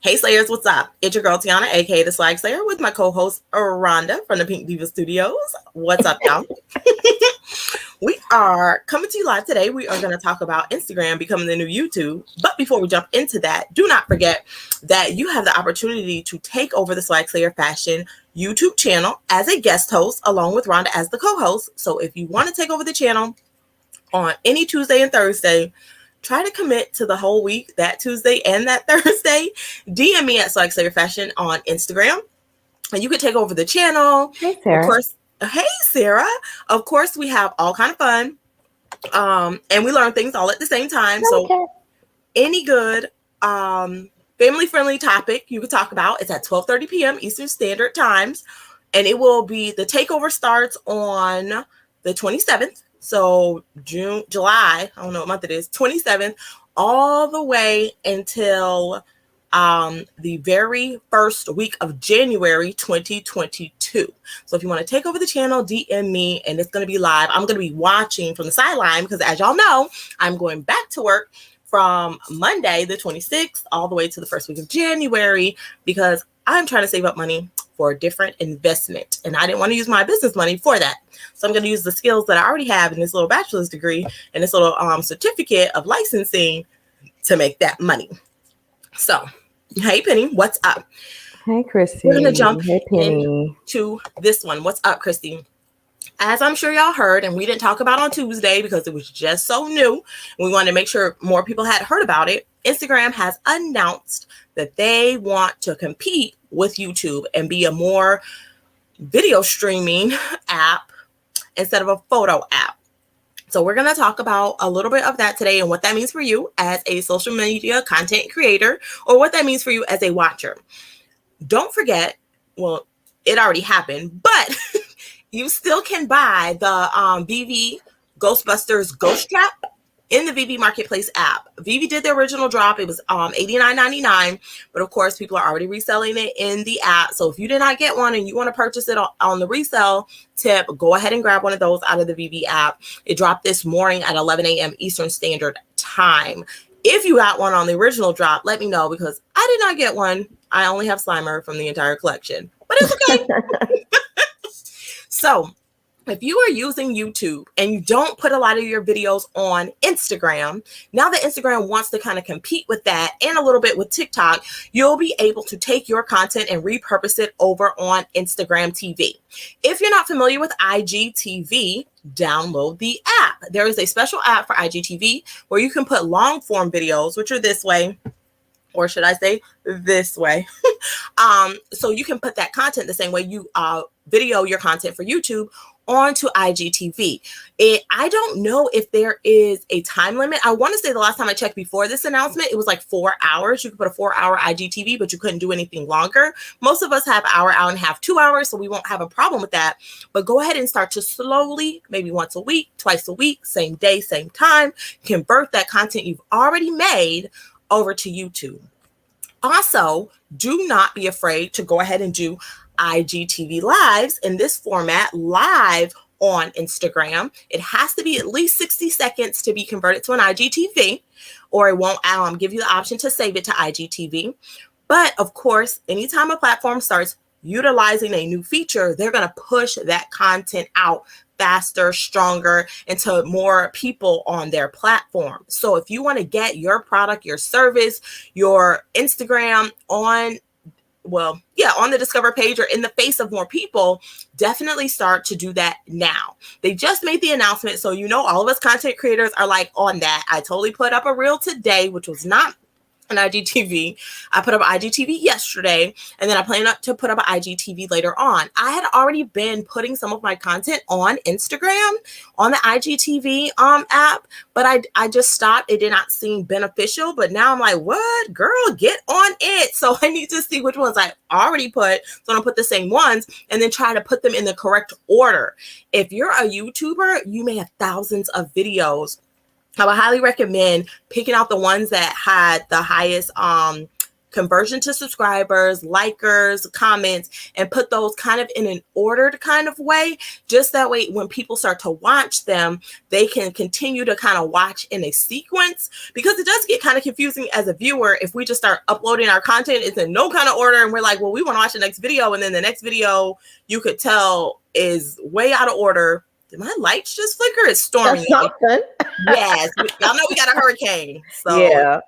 Hey Slayers, what's up? It's your girl Tiana, aka the Swagslayer, with my co-host Rhonda from the Pink Diva Studios. What's up, y'all? We are coming to you live today. We are going to talk about Instagram becoming the new YouTube. But before we jump into that, do not forget that you have the opportunity to take over the Swagslayer Fashion YouTube channel as a guest host, along with Rhonda as the co-host. So if you want to take over the channel on any Tuesday and Thursday, try to commit to the whole week, that Tuesday and that Thursday. DM me at SwagslayerFashion on Instagram, and you can take over the channel. Hey, Sarah. Of course, hey, Sarah. Of course, we have all kind of fun, and we learn things all at the same time. So any good family-friendly topic you could talk about, it's at 12:30 p.m. Eastern Standard Times, and it will be, the takeover starts on the 27th. So July, I don't know what month it is, 27th, all the way until the very first week of January 2022. So if you want to take over the channel, DM me, and it's going to be live. I'm going to be watching from the sideline because, as y'all know, I'm going back to work from Monday, the 26th, all the way to the first week of January, because I'm trying to save up money for a different investment, and I didn't want to use my business money for that. So I'm going to use the skills that I already have in this little bachelor's degree and this little certificate of licensing to make that money. So, hey Penny, what's up? Hey Christy. We're going to jump into this one. What's up, Christy? As I'm sure y'all heard, and we didn't talk about on Tuesday because it was just so new, we wanted to make sure more people had heard about it. Instagram has announced that they want to compete with YouTube and be a more video streaming app instead of a photo app. So we're going to talk about a little bit of that today and what that means for you as a social media content creator, or what that means for you as a watcher. Don't forget, well, it already happened, but you still can buy the VV Ghostbusters Ghost Trap in the VV Marketplace app. VV did the original drop. It was $89.99, but of course, people are already reselling it in the app. So if you did not get one and you want to purchase it on the resale tip, go ahead and grab one of those out of the VV app. It dropped this morning at 11 a.m. Eastern Standard Time. If you got one on the original drop, let me know, because I did not get one. I only have Slimer from the entire collection, but it's okay. So if you are using YouTube and you don't put a lot of your videos on Instagram, now that Instagram wants to kind of compete with that and a little bit with TikTok, you'll be able to take your content and repurpose it over on Instagram TV. If you're not familiar with IGTV, download the app. There is a special app for IGTV where you can put long form videos, which are this way, or should I say this way? So you can put that content the same way you video your content for YouTube onto IGTV. I don't know if there is a time limit. I want to say the last time I checked before this announcement, it was like 4 hours. You could put a 4-hour IGTV, but you couldn't do anything longer. Most of us have hour and a half, 2 hours, so we won't have a problem with that. But go ahead and start to slowly, maybe once a week, twice a week, same day, same time, convert that content you've already made over to YouTube. Also, do not be afraid to go ahead and do IGTV Lives in this format, live on Instagram. It has to be at least 60 seconds to be converted to an IGTV, or it won't give you the option to save it to IGTV. But of course, anytime a platform starts utilizing a new feature, they're going to push that content out faster, stronger, and to more people on their platform. So if you want to get your product, your service, your Instagram on the Discover page or in the face of more people, definitely start to do that now. They just made the announcement, so all of us content creators are like on that. I totally put up a reel today, which was not an IGTV. I put up an IGTV yesterday, and then I plan to put up an IGTV later on. I had already been putting some of my content on Instagram on the IGTV app, but I just stopped. It did not seem beneficial, but now I'm like, what? Girl, get on it. So I need to see which ones I already put. So I'm gonna put the same ones and then try to put them in the correct order. If you're a YouTuber, you may have thousands of videos. I would highly recommend picking out the ones that had the highest conversion to subscribers, likers, comments, and put those kind of in an ordered kind of way. Just that way, when people start to watch them, they can continue to kind of watch in a sequence, because it does get kind of confusing as a viewer if we just start uploading our content. It's in no kind of order, and we're like, well, we want to watch the next video, and then the next video you could tell is way out of order. Did my lights just flicker? It's storming. Yes, y'all know we got a hurricane. So yeah.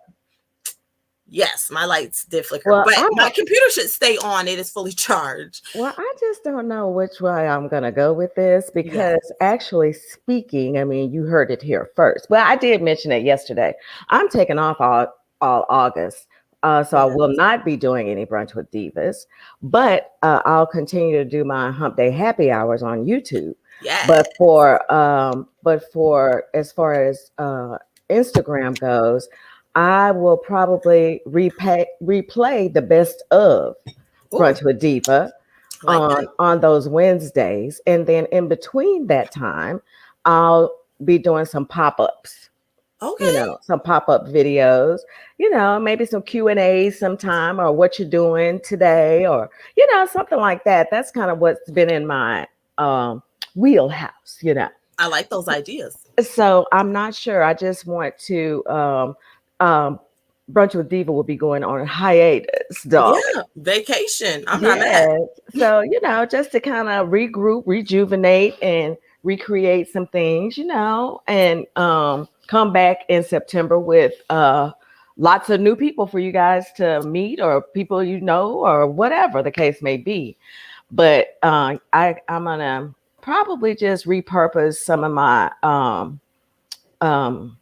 Yes, my lights did flicker, well, but my computer should stay on. It is fully charged. Well, I just don't know which way I'm going to go with this, because actually speaking, I mean, you heard it here first. Well, I did mention it yesterday. I'm taking off all August. So I will not be doing any brunch with divas, but I'll continue to do my hump day happy hours on YouTube. Yeah. But for as far as Instagram goes, I will probably replay the best of Brunch with Diva on those Wednesdays, and then in between that time, I'll be doing some pop-ups. Okay. You know, some pop-up videos, you know, maybe some Q&As sometime, or what you're doing today, or, you know, something like that. That's kind of what's been in my wheelhouse, you know. I like those ideas. So I'm not sure. I just want to Brunch with Diva will be going on hiatus, dog. Yeah, vacation. I'm not mad. So, you know, just to kind of regroup, rejuvenate, and recreate some things, you know, and come back in September with lots of new people for you guys to meet, or people you know, or whatever the case may be. But I'm gonna probably just repurpose some of my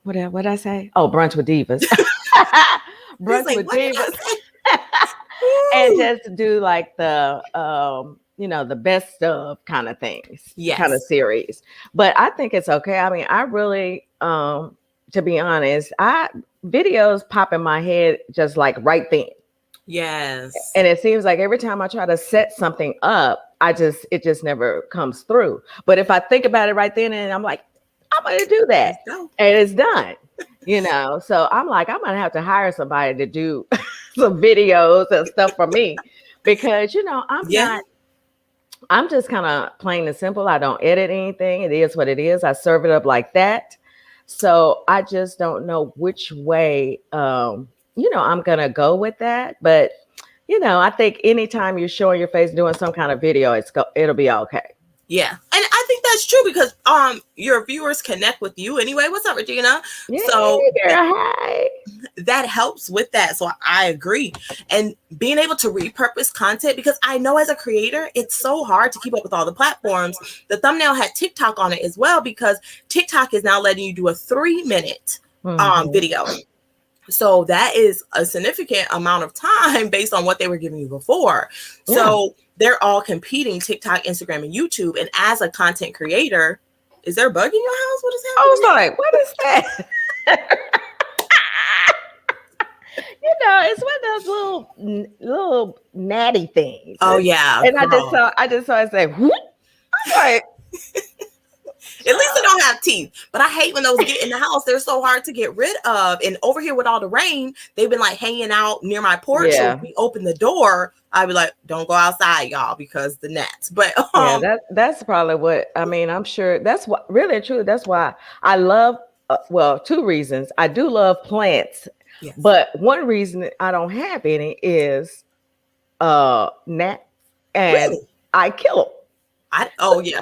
what I say? Oh, Brunch with Divas. Brunch with Divas. And just do like the you know, the best of kind of things, kind of series. But I think it's okay. I mean, I really to be honest, videos pop in my head just like right then. Yes. And it seems like every time I try to set something up, it just never comes through. But if I think about it right then, and I'm like, I'm going to do that, and it's done, you know? So I'm like, I'm going to have to hire somebody to do some videos and stuff for me, because, you know, I'm just kind of plain and simple. I don't edit anything. It is what it is. I serve it up like that. So I just don't know which way, you know, I'm going to go with that. But, you know, I think anytime you're showing your face doing some kind of video, it'll be okay. Yeah. And I think that's true, because your viewers connect with you anyway. What's up, Regina? Yeah, so girl, hi. That helps with that. So I agree. And being able to repurpose content, because I know as a creator, it's so hard to keep up with all the platforms. The thumbnail had TikTok on it as well, because TikTok is now letting you do a 3-minute video. So that is a significant amount of time based on what they were giving you before. Yeah. So they're all competing, TikTok, Instagram, and YouTube. And as a content creator, is there a bug in your house? What is happening? I was like, what is that? You know, it's one of those little natty things. Oh yeah. And I just saw it say, whoop. I'm like, at least they don't have teeth. But I hate when those get in the house. They're so hard to get rid of. And over here with all the rain, they've been like hanging out near my porch. Yeah. So if we open the door, I'd be like, don't go outside, y'all, because the gnats. But yeah, that's probably what, I mean, I'm sure that's what really true. That's why I love, well, 2 reasons. I do love plants. Yes. But one reason I don't have any is gnats, and really? I kill them. Oh yeah.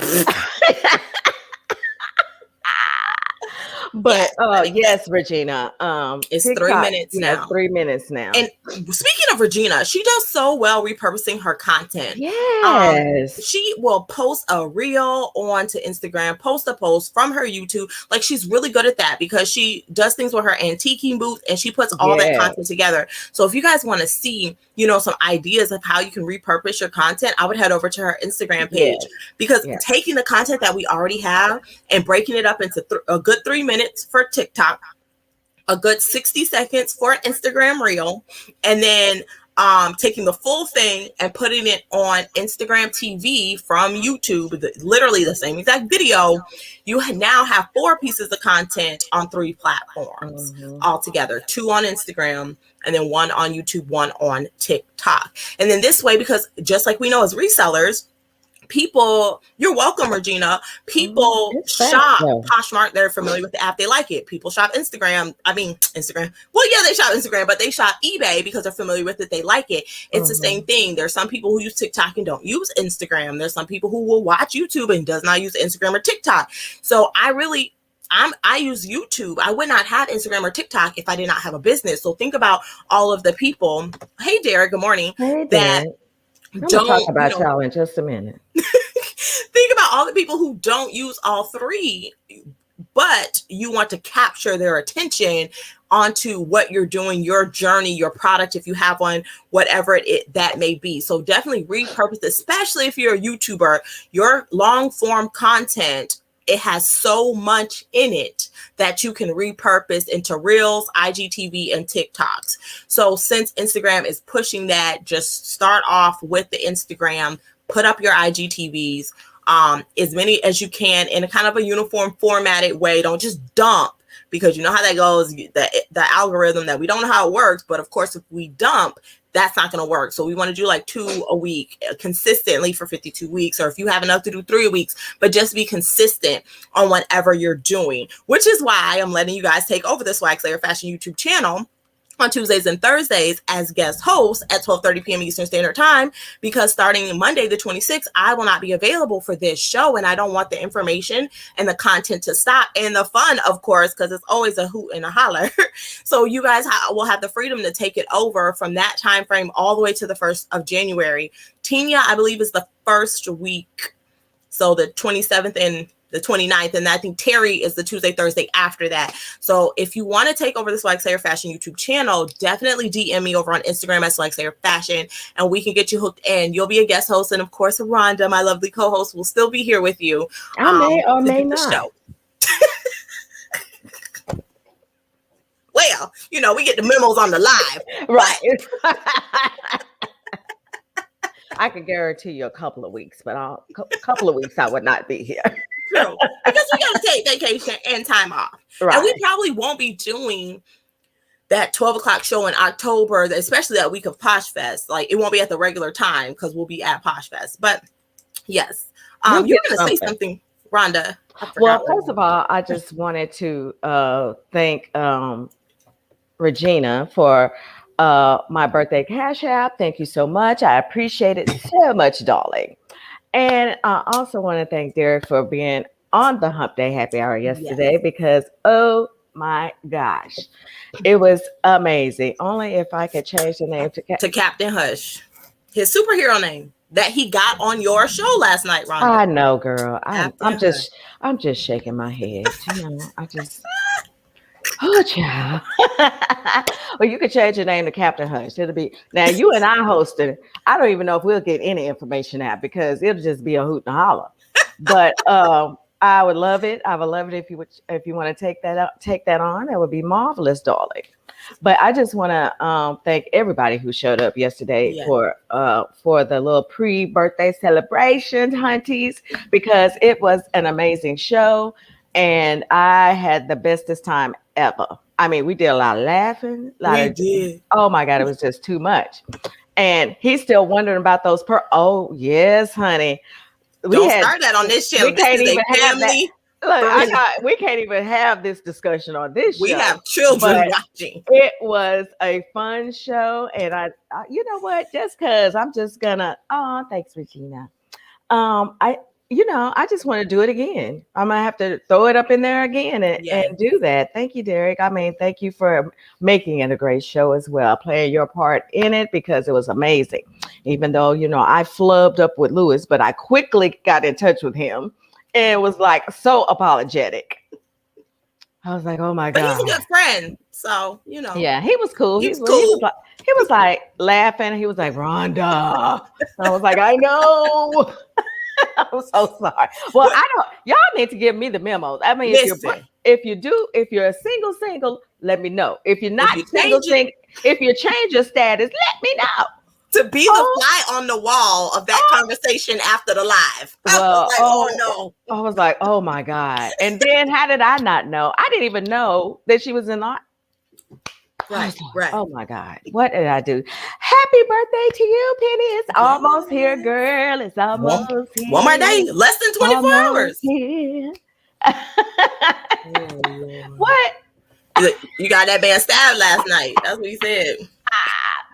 But yes, Regina, it's TikTok, 3 minutes now. 3 minutes now. And speaking of Regina, she does so well repurposing her content. Yes. She will post a reel onto Instagram, post a post from her YouTube. Like, she's really good at that, because she does things with her antiquing booth, and she puts all that content together. So if you guys want to see, you know, some ideas of how you can repurpose your content, I would head over to her Instagram page, because taking the content that we already have and breaking it up into a good 3 minutes for TikTok, a good 60 seconds for an Instagram reel, and then taking the full thing and putting it on Instagram TV from YouTube, literally the same exact video, you now have 4 pieces of content on 3 platforms altogether, 2 on Instagram, and then 1 on YouTube, 1 on TikTok. And then this way, because just like we know as resellers, people, you're welcome, Regina. People shop Poshmark. They're familiar with the app. They like it. People shop Instagram. Well, yeah, they shop Instagram, but they shop eBay because they're familiar with it. They like it. It's the same thing. There's some people who use TikTok and don't use Instagram. There's some people who will watch YouTube and does not use Instagram or TikTok. So I use YouTube. I would not have Instagram or TikTok if I did not have a business. So think about all of the people. Hey, Derek. Good morning. Hey, Derek. I'm gonna talk about y'all in just a minute. Think about all the people who don't use all 3, but you want to capture their attention onto what you're doing, your journey, your product, if you have one, whatever that may be. So definitely repurpose, especially if you're a YouTuber, your long form content. It has so much in it that you can repurpose into Reels, IGTV, and TikToks. So since Instagram is pushing that, just start off with the Instagram, put up your IGTVs, as many as you can in a kind of a uniform formatted way. Don't just dump, because you know how that goes, the algorithm, that we don't know how it works. But of course, if we dump, that's not going to work. So we want to do like 2 a week consistently for 52 weeks, or if you have enough to do 3 weeks, but just be consistent on whatever you're doing, which is why I'm letting you guys take over the Swagslayer Fashion YouTube channel on Tuesdays and Thursdays as guest host at 12:30 p.m. Eastern Standard Time, because starting Monday the 26th, I will not be available for this show, and I don't want the information and the content to stop, and the fun, of course, because it's always a hoot and a holler. So you guys will have the freedom to take it over from that time frame all the way to the 1st of January. Tina, I believe, is the first week, so the 27th and the 29th, and I think Terry is the Tuesday, Thursday after that. So if you want to take over the Swagslayer Fashion YouTube channel, definitely DM me over on Instagram at Swagslayer Fashion, and we can get you hooked in. You'll be a guest host, and of course, Rhonda, my lovely co-host, will still be here with you. I may or may not. Well, you know, we get the memos on the live. Right. I can guarantee you a couple of weeks, but a couple of weeks I would not be here. True. Because we got to take vacation and time off. Right. And we probably won't be doing that 12 o'clock show in October, especially that week of Posh Fest. Like, it won't be at the regular time because we'll be at Posh Fest. But yes, you're going to say something, Rhonda. Well, first of all, I just wanted to thank Regina for my birthday cash app. Thank you so much. I appreciate it so much, darling. And I also want to thank Derek for being on the Hump Day Happy Hour yesterday, because, oh my gosh, it was amazing. Only if I could change the name to Captain Hush, his superhero name that he got on your show last night, Rhonda. I know, girl. I'm just shaking my head. You know, oh, child. Well, you could change your name to Captain Hush. It'll be, now you and I hosted. I don't even know if we'll get any information out, because it'll just be a hoot and a holler. But I would love it. I would love it if you want to take that on. That would be marvelous, darling. But I just want to thank everybody who showed up yesterday for the little pre-birthday celebration, hunties, because it was an amazing show. And I had the bestest time ever. I mean, we did a lot of laughing. Oh my God, it was just too much. And he's still wondering about those oh yes, honey. Don't start that on this channel. We can't even have that. Look, we can't even have this discussion on this show. We have children watching. It was a fun show, and I you know what? Just because I'm just gonna. Oh, thanks, Regina. I just want to do it again. I'm gonna have to throw it up in there again and do that. Thank you, Derek. I mean, thank you for making it a great show as well, playing your part in it, because it was amazing. Even though, I flubbed up with Lewis, but I quickly got in touch with him and was like so apologetic. I was like, oh my God. But he's a good friend. So, Yeah, he was cool. He was like laughing. He was like, Rhonda. I was like, I know. I'm so sorry. Well, y'all need to give me the memos. I mean, if you're a single, let me know. If you're not single, If you change your status, let me know. To be the fly on the wall of that conversation after the live. I was like, oh my God. And then how did I not know? I didn't even know that she was in the Right. Oh my God. What did I do? Happy birthday to you, Penny. It's almost here, girl. It's almost here. One more day. Less than 24 hours. Here. What? You got that man stabbed last night. That's what he said.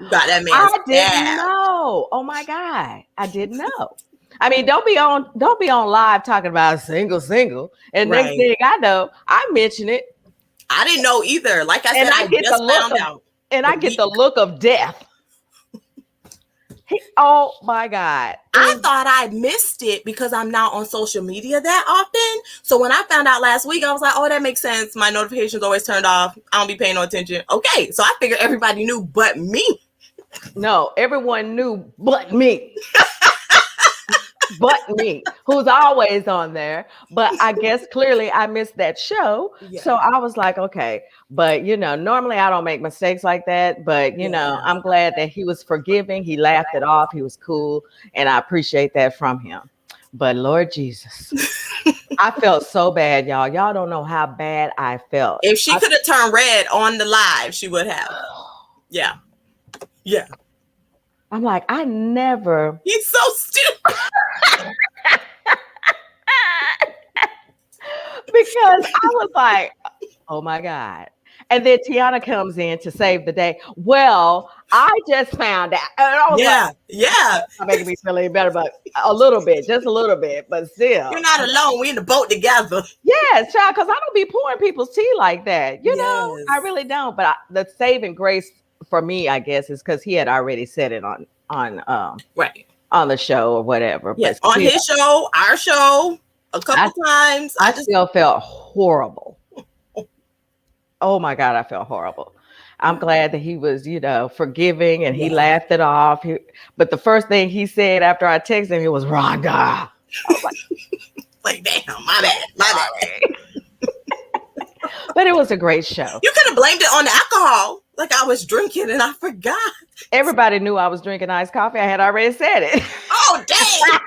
You got that man stabbed. I didn't know. Oh my God. I didn't know. I mean, don't be on live talking about single. And next thing I know, I mention it. I didn't know either. Like I said, I just found out. And I get the look of death. Oh my God. I thought I missed it because I'm not on social media that often. So when I found out last week, I was like, oh, that makes sense. My notifications always turned off. I don't be paying no attention. Okay. So I figured everybody knew but me. No, everyone knew but me. But me, who's always on there. But I guess clearly I missed that show. Yeah. So I was like, okay. But, normally I don't make mistakes like that. But, I'm glad that he was forgiving. He laughed it off. He was cool. And I appreciate that from him. But Lord Jesus, I felt so bad, y'all. Y'all don't know how bad I felt. If she could have turned red on the live, she would have. Yeah. Yeah. I'm like, I never. He's so stupid. Because I was like, oh my God. And then Tiana comes in to save the day. Well, I just found out. And I was like, I'm making me feel any better, but just a little bit, but still. You're not alone. We're in the boat together. Yes, child, because I don't be pouring people's tea like that. You know, I really don't. But the saving grace for me, I guess, is because he had already said it on the show or whatever. Yes, but on his show, our show, a couple times. I still felt horrible. Oh my God, I felt horrible. I'm glad that he was, forgiving and he laughed it off. But the first thing he said after I texted him, it was Rhonda. I was like, damn, my bad. But it was a great show. You could have blamed it on the alcohol. Like I was drinking and I forgot. Everybody knew I was drinking iced coffee. I had already said it. Oh, dang.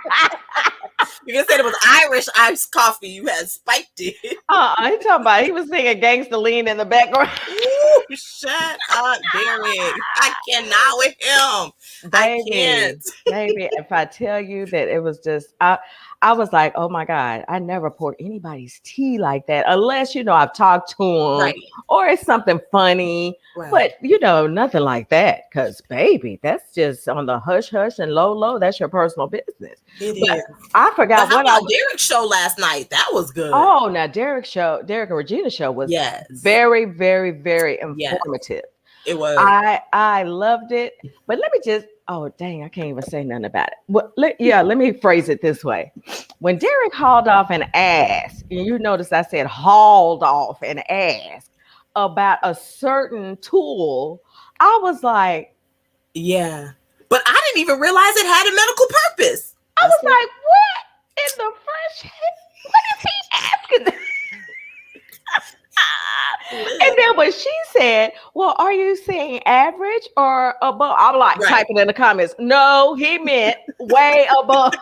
You can say it was Irish iced coffee. You had spiked it. He talking about he was singing Gangsta Lean in the background. Ooh, shut up, Derek. I cannot with him. I can't. Baby, if I tell you that it was just I was like, oh my God, I never poured anybody's tea like that unless, I've talked to them or it's something funny. Right. But, nothing like that. Because, baby, that's just on the hush hush and low. That's your personal business. It is. I forgot what Derek's show last night. That was good. Oh, now Derek and Regina's show was very, very, very informative. It was. I loved it. But let me just. Oh, dang, I can't even say nothing about it. Well, let me phrase it this way. When Derek hauled off and asked, and you notice I said hauled off and asked about a certain tool, I was like, yeah. But I didn't even realize it had a medical purpose. I was like, what in the fresh? What is he asking? And then when she said, well, are you saying average or above? I'm like typing in the comments. No, he meant way above.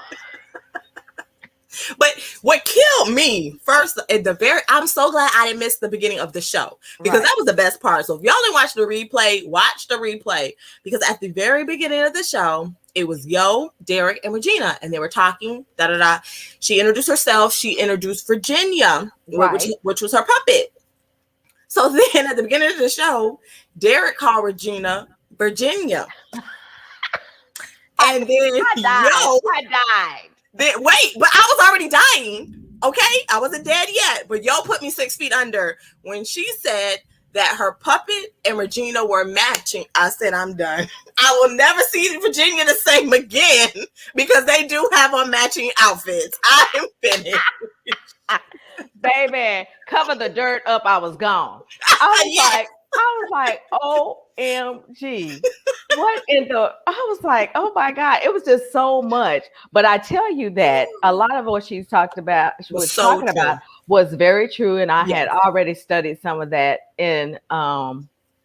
But what killed me first I'm so glad I didn't miss the beginning of the show because that was the best part. So if y'all didn't watch the replay, watch the replay because at the very beginning of the show, it was Derek, and Regina, and they were talking. She introduced herself. She introduced Virginia, which was her puppet. So then at the beginning of the show, Derek called Regina Virginia. And then I died. But I was already dying. Okay. I wasn't dead yet. But put me 6 feet under. When she said that her puppet and Regina were matching, I said, I'm done. I will never see Virginia the same again because they do have on matching outfits. I am finished. Baby, cover the dirt up. I was gone. I was like, OMG. What in the? I was like, oh my God. It was just so much. But I tell you that a lot of what she was talking about was very true. And I had already studied some of that in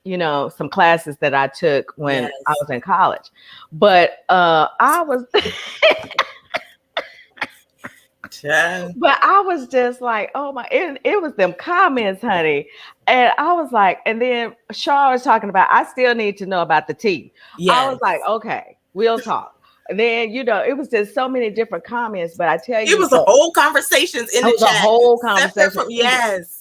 some classes that I took when Yes. I was in college. But I was but I was just like, oh my, it was them comments, honey. And I was like, and then Shaw was talking about, I still need to know about the tea. Yes. I was like, okay, we'll talk. And then, it was just so many different comments, but I tell you, it was a whole conversations in the chat. A whole conversation. Yes.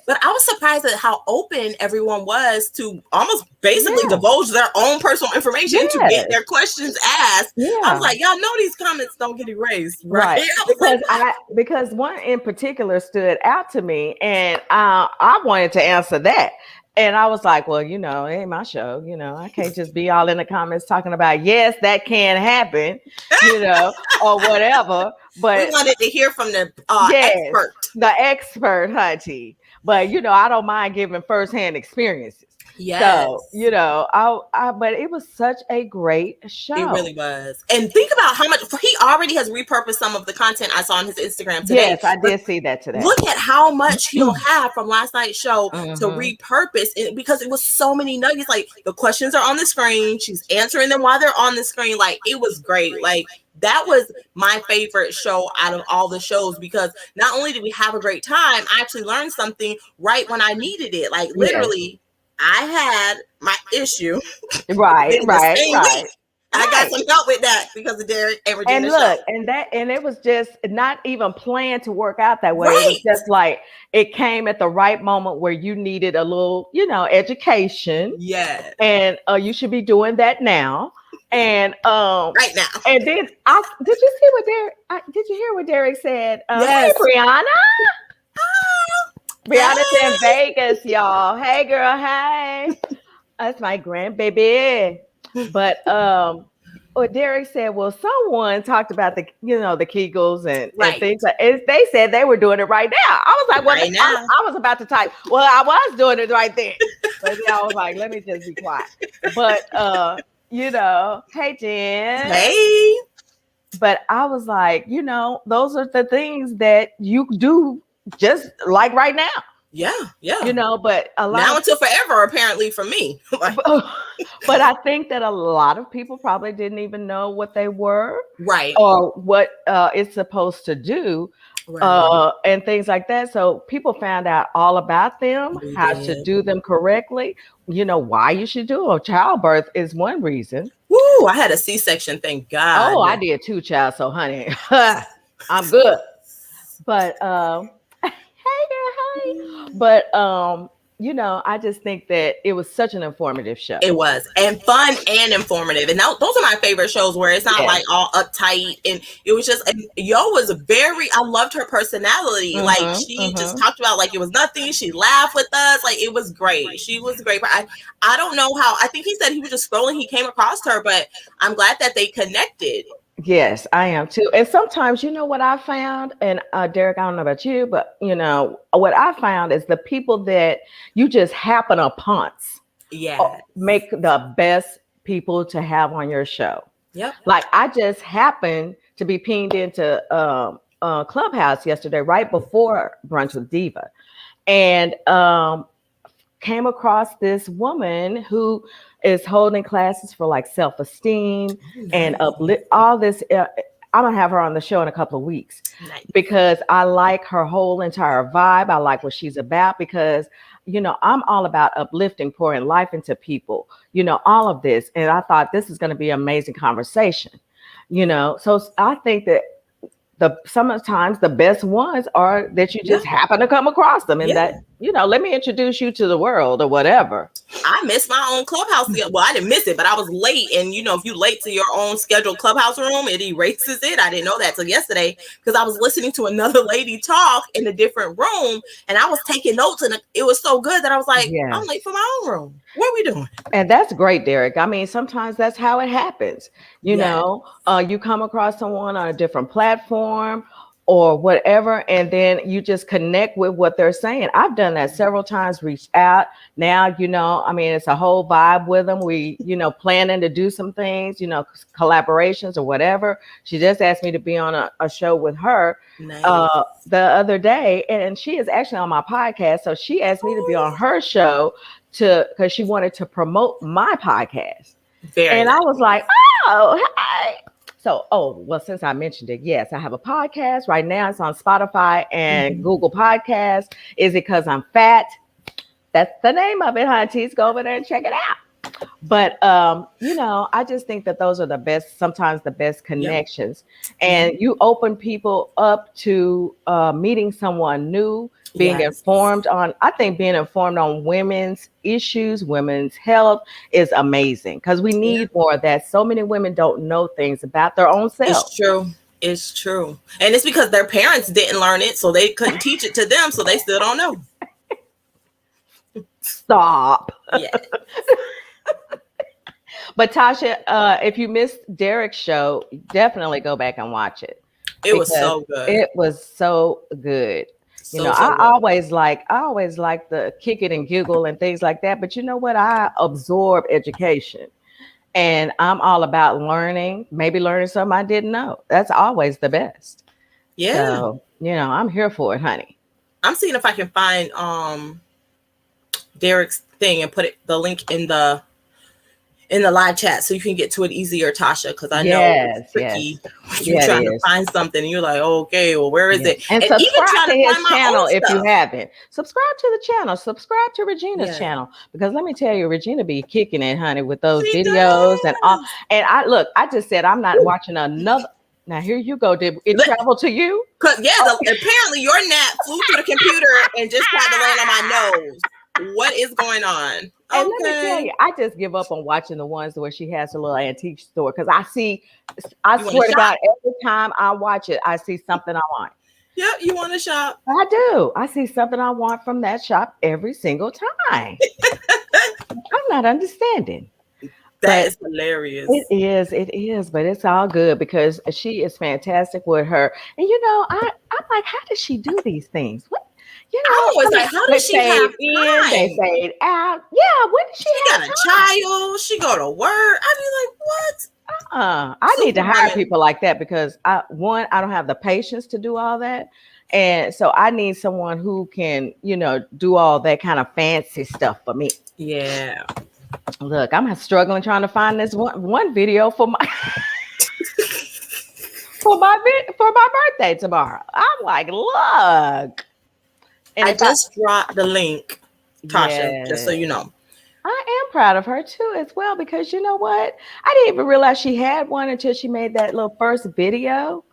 But I was surprised at how open everyone was to almost basically divulge their own personal information to get their questions asked. I was like, y'all know these comments don't get erased, right? Because one in particular stood out to me, and I wanted to answer that. And I was like, well, it ain't my show. I can't just be all in the comments talking about, yes, that can happen, or whatever. But we wanted to hear from the expert. The expert, hunty. But, I don't mind giving firsthand experiences. Yes. So, but it was such a great show. It really was. And think about how much he already has repurposed some of the content I saw on his Instagram today. Yes, I did see that today. Look at how much he'll have from last night's show to repurpose it, because it was so many nuggets. Like, the questions are on the screen. She's answering them while they're on the screen. Like, it was great. Like, that was my favorite show out of all the shows, because not only did we have a great time, I actually learned something right when I needed it. Like, literally, I had my issue. Right. I got some help with that because of Derek and Regina. And look, and it was just not even planned to work out that way. Right. It was just like it came at the right moment where you needed a little, education. Yeah. And you should be doing that now. And right now. And then did you see what Derek? Did you hear what Derek said? Yes. Hey, Brianna. Brianna's in Vegas, y'all. Hey, girl. Hey. That's my grandbaby. But what Derek said, well, someone talked about the Kegels and things. They said they were doing it right now. I was like, well, right now. I was about to type. Well, I was doing it right there. But then I was like, let me just be quiet. But hey, Jen. Hey. But I was like, those are the things that you do just like right now. Yeah. But a lot now until forever, apparently, for me. But I think that a lot of people probably didn't even know what they were, right, or what it's supposed to do, and things like that. So people found out all about them, how to do them correctly. Why you should do them. Childbirth is one reason. Woo! I had a C-section, thank God. Oh, I did too, child. So, honey, I'm good. But hey, but I just think that it was such an informative show. It was, and fun and informative, and those are my favorite shows where it's not like all uptight, and it was just, and Yo was I loved her personality. Like, she just talked about like it was nothing. She laughed with us, like it was great. She was great. But I don't know how. I think he said he was just scrolling, he came across her, but I'm glad that they connected. Yes, I am too. And sometimes, what I found, and Derek, I don't know about you, but what I found is the people that you just happen upon, make the best people to have on your show. Yep. Like, I just happened to be pinged into Clubhouse yesterday, right before Brunch with Diva, and came across this woman who is holding classes for like self-esteem and uplift, all this. I'm gonna have her on the show in a couple of weeks because I like her whole entire vibe. I like what she's about because, I'm all about uplifting, pouring life into people, all of this. And I thought this is going to be an amazing conversation, so I think that sometimes the best ones are that you just happen to come across them, and that, let me introduce you to the world or whatever. I missed my own Clubhouse. Well, I didn't miss it, but I was late. And, if you late to your own scheduled Clubhouse room, it erases it. I didn't know that till yesterday because I was listening to another lady talk in a different room, and I was taking notes, and it was so good that I was like, I'm late for my own room. What are we doing? And that's great, Derek. I mean, sometimes that's how it happens. You come across someone on a different platform or whatever, and then you just connect with what they're saying. I've done that several times, reached out. Now, it's a whole vibe with them. We, planning to do some things, collaborations or whatever. She just asked me to be on a show with her the other day, and she is actually on my podcast. So she asked me to be on her show because she wanted to promote my podcast. Very I was like, oh, hi. So, since I mentioned it, yes, I have a podcast right now. It's on Spotify and Google Podcasts. Is it because I'm fat? That's the name of it, hunties. Go over there and check it out. But, I just think that those are sometimes the best connections. And you open people up to meeting someone new, being informed on, I think being informed on women's issues, women's health is amazing because we need more of that. So many women don't know things about their own selves. It's true. And it's because their parents didn't learn it, so they couldn't teach it to them, so they still don't know. Stop. Yeah. But Tasha, if you missed Derek's show, definitely go back and watch it. It was so good. It was so good. I always like the kick it and giggle and things like that. But you know what? I absorb education, and I'm all about learning. Maybe learning something I didn't know. That's always the best. Yeah. So, I'm here for it, honey. I'm seeing if I can find Derek's thing and put the link in the live chat so you can get to it easier, Tasha, because I know it's tricky. You're trying to find something and you're like, okay, well, where is it? And subscribe to his channel if you haven't. Subscribe to the channel. Subscribe to Regina's channel, because let me tell you, Regina be kicking it, honey, with those videos and all. And I just said I'm not watching another. Now here you go. Did it travel to you? Because apparently your gnat flew to the computer and just tried to land on my nose. What is going on? And let me tell you, I just give up on watching the ones where she has a little antique store, because I swear to God, every time I watch it, I see something I want. Yep, you want to shop. I do. I see something I want from that shop every single time. I'm not understanding. That is hilarious. It is, but it's all good because she is fantastic with her. And I'm like, how does she do these things? What? I was like, how does she have time? They fade out. Yeah, when does she have got a child. She go to work. I'd be like, what? I need to hire people like that because I don't have the patience to do all that. And so I need someone who can, do all that kind of fancy stuff for me. Yeah. Look, I'm struggling trying to find this one video for my for my birthday tomorrow. I'm like, look. And I just dropped the link, Tasha, just so you know. I am proud of her too, as well, because you know what? I didn't even realize she had one until she made that little first video,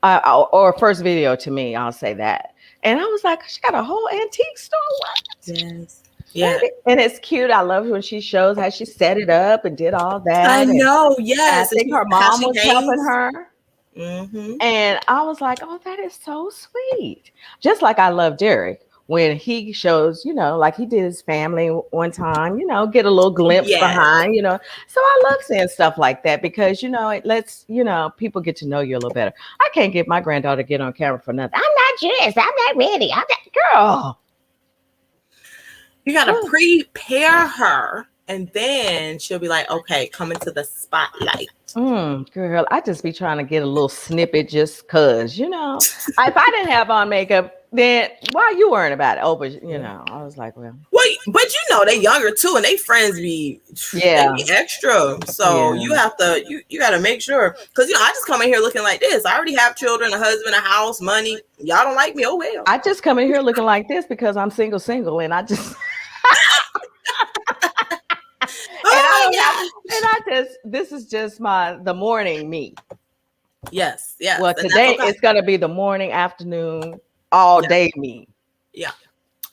or first video to me. I'll say that, and I was like, she got a whole antique store. What? Yes. Yeah, and it's cute. I love when she shows how she set it up and did all that. I know. Yes, I think her mom was helping her. Mm-hmm. And I was like, oh, that is so sweet. Just like I love Derek when he shows, like he did his family one time, get a little glimpse behind, So I love seeing stuff like that because, it lets, people get to know you a little better. I can't get my granddaughter to get on camera for nothing. I'm not dressed. I'm not ready. I'm not, girl. You got to prepare her. And then she'll be like, okay, come into the spotlight. Girl, I just be trying to get a little snippet just because, if I didn't have on makeup, then why you worrying about it? Oh, but, I was like, well, but they younger too, and they friends be extra. So you have to, you got to make sure. Because, I just come in here looking like this. I already have children, a husband, a house, money. Y'all don't like me. Oh, well. I just come in here looking like this because I'm single, and I just... this is just the morning me. Yes. Well, today it's gonna be the morning, afternoon, all day me. Yeah.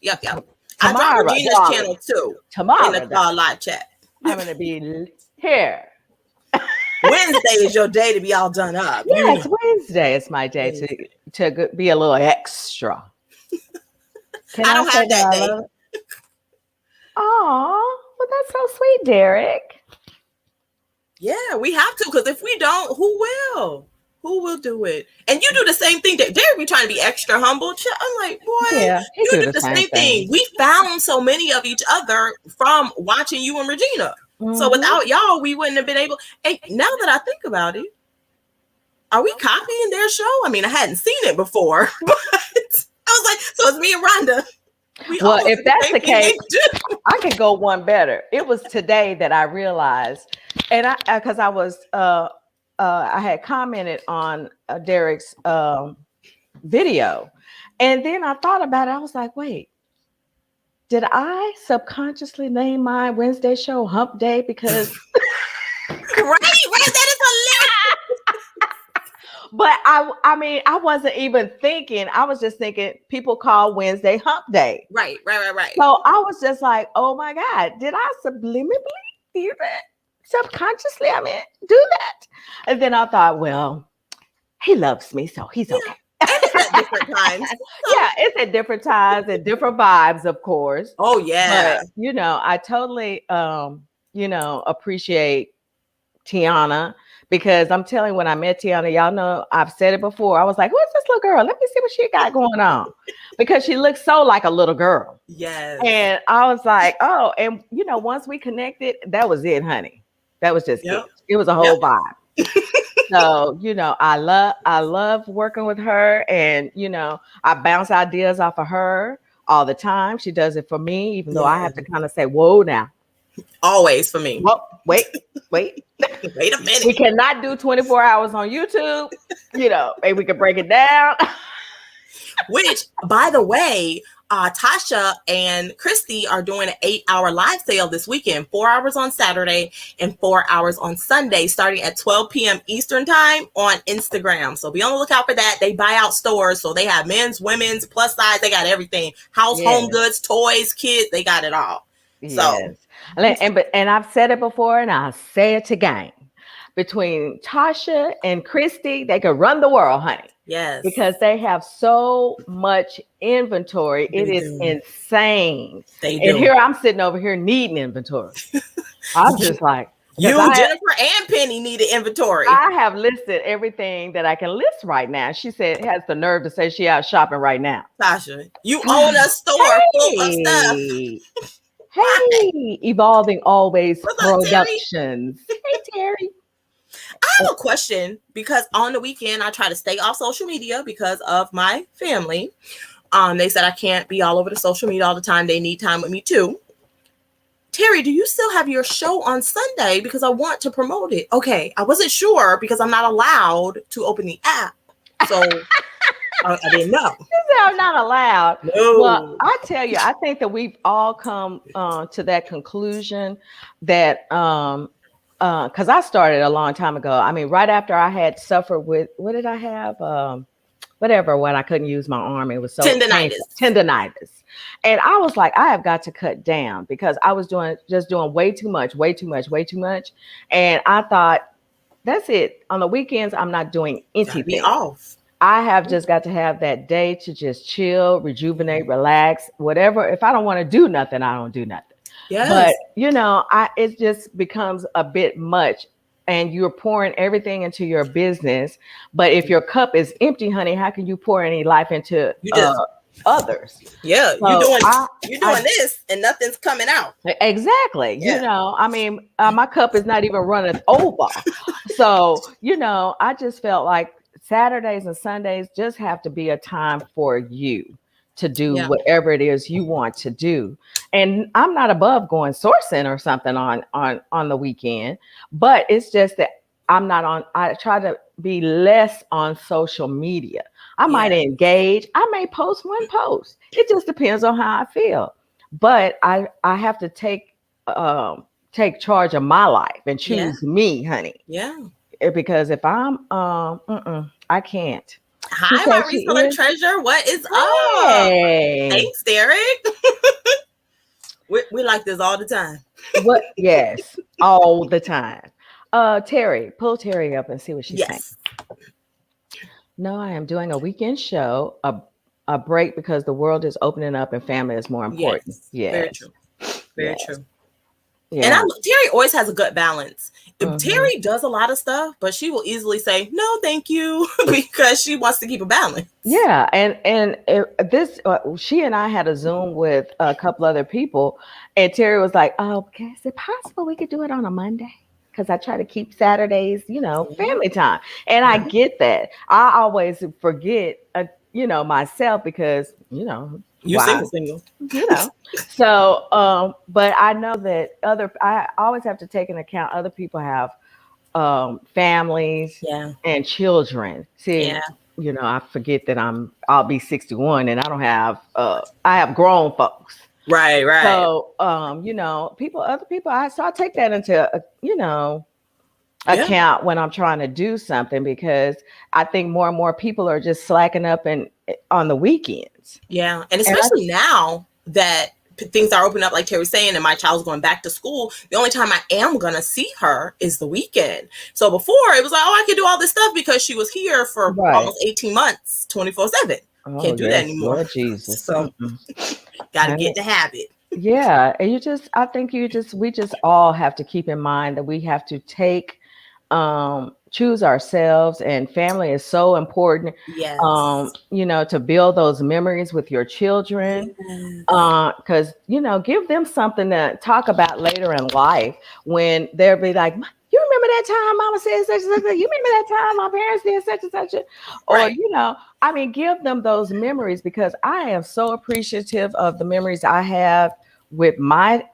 I dropped Regina's channel too. Tomorrow in the live chat. I'm gonna be here. Wednesday is your day to be all done up. Yes, Wednesday is my day to be a little extra. I don't have that day. Oh, well, that's so sweet, Derek. Yeah, we have to, because if we don't, who will? Who will do it? And you do the same thing. Derek be trying to be extra humble. I'm like, boy, you do the same thing. We found so many of each other from watching you and Regina. Mm-hmm. So without y'all, we wouldn't have been able. Hey, now that I think about it, are we copying their show? I mean, I hadn't seen it before, but I was like, so it's me and Rhonda. Well, if that's the case, I could go one better. It was today that I realized, and because I had commented on Derek's video, and then I thought about it. I was like, wait, did I subconsciously name my Wednesday show Hump Day? Because right, that is hilarious. But I mean, I wasn't even thinking. I was just thinking people call Wednesday Hump Day. Right. So I was just like, oh my God, did I subliminally do that? Subconsciously, I mean, do that. And then I thought, well, he loves me, so he's okay. And it's at different times. Yeah, it's at different times and different vibes, of course. Oh, yeah. But, I totally, appreciate Tiana. Because I'm telling you, when I met Tiana, y'all know I've said it before. I was like, who's this little girl? Let me see what she got going on. Because she looks so like a little girl. Yes. And I was like, oh, and once we connected, that was it, honey. That was just it. It was a whole vibe. So, I love working with her, and I bounce ideas off of her all the time. She does it for me, even though I have to kind of say, whoa now. Always for me. Well, wait a minute. We cannot do 24 hours on YouTube. Maybe we could break it down. Which, by the way, Tasha and Christy are doing an 8-hour live sale this weekend, 4 hours on Saturday and 4 hours on Sunday, starting at 12 p.m. Eastern time on Instagram. So be on the lookout for that. They buy out stores. So they have men's, women's, plus size. They got everything. House, home goods, toys, kids. They got it all. So, and I've said it before, and I'll say it again. Between Tasha and Christy, they could run the world, honey. Yes, because they have so much inventory. It is insane. They do. And here I'm sitting over here needing inventory. I'm just like, Jennifer and Penny needed inventory. I have listed everything that I can list right now. She said has the nerve to say she out shopping right now. Tasha, you own a store full of stuff. Hey, Evolving Always Productions. Hey, Terry. I have a question, because on the weekend I try to stay off social media because of my family. They said I can't be all over the social media all the time. They need time with me too. Terry, do you still have your show on Sunday? Because I want to promote it. Okay, I wasn't sure because I'm not allowed to open the app. So I didn't know. I'm not allowed. No. Well, I tell you, I think that we've all come to that conclusion that because I started a long time ago. I mean, right after I had suffered with, what did I have? When I couldn't use my arm, it was so tendinitis. And I was like, I have got to cut down because I was doing way too much. And I thought, that's it. On the weekends, I'm not doing anything. Be off. I have just got to have that day to just chill, rejuvenate, relax, whatever. If I don't want to do nothing, I don't do nothing. Yes. But, it just becomes a bit much, and you're pouring everything into your business. But if your cup is empty, honey, how can you pour any life into others? Yeah, so you're doing this and nothing's coming out. Exactly. Yeah. I mean, my cup is not even running over. So, I just felt like Saturdays and Sundays just have to be a time for you to do whatever it is you want to do. And I'm not above going sourcing or something on the weekend, but it's just that I try to be less on social media. I might engage. I may post one post. It just depends on how I feel. But I have to take charge of my life and choose me, honey. Yeah. Because if I'm I can't. Hi, my reseller treasure. What is up? Thanks, Derek. we like this all the time. What? Yes, all the time. Terry, pull Terry up and see what she's saying. No, I am doing a weekend show, a break because the world is opening up and family is more important. Yes. Very true. Very true. Yeah. And Terry always has a good balance. Terry does a lot of stuff, but she will easily say, no, thank you, because she wants to keep a balance. Yeah. And she and I had a Zoom with a couple other people, and Terry was like, oh, okay, is it possible we could do it on a Monday? Because I try to keep Saturdays, family time. And I get that. I always forget, myself because, You single. You know. So, but I know that I always have to take into account other people have families and children. See, you know, I forget that I'll be 61 and I don't have I have grown folks. Right. So you know, other people, so I take that into you know, account when I'm trying to do something, because I think more and more people are just slacking up and on the weekends. Yeah. And especially now that things are opening up, like Terry's saying, and my child's going back to school, the only time I am going to see her is the weekend. So before it was like, oh, I could do all this stuff because she was here for almost 18 months, 24/7. Can't do that anymore. Lord Jesus. So got to get the habit. Yeah. And we just all have to keep in mind that we have to choose ourselves, and family is so important. Yes. You know, to build those memories with your children, because you know, give them something to talk about later in life when they'll be like, you remember that time mama said such and such? You remember that time my parents did such and such? Or, you know, I mean, give them those memories, because I am so appreciative of the memories I have with my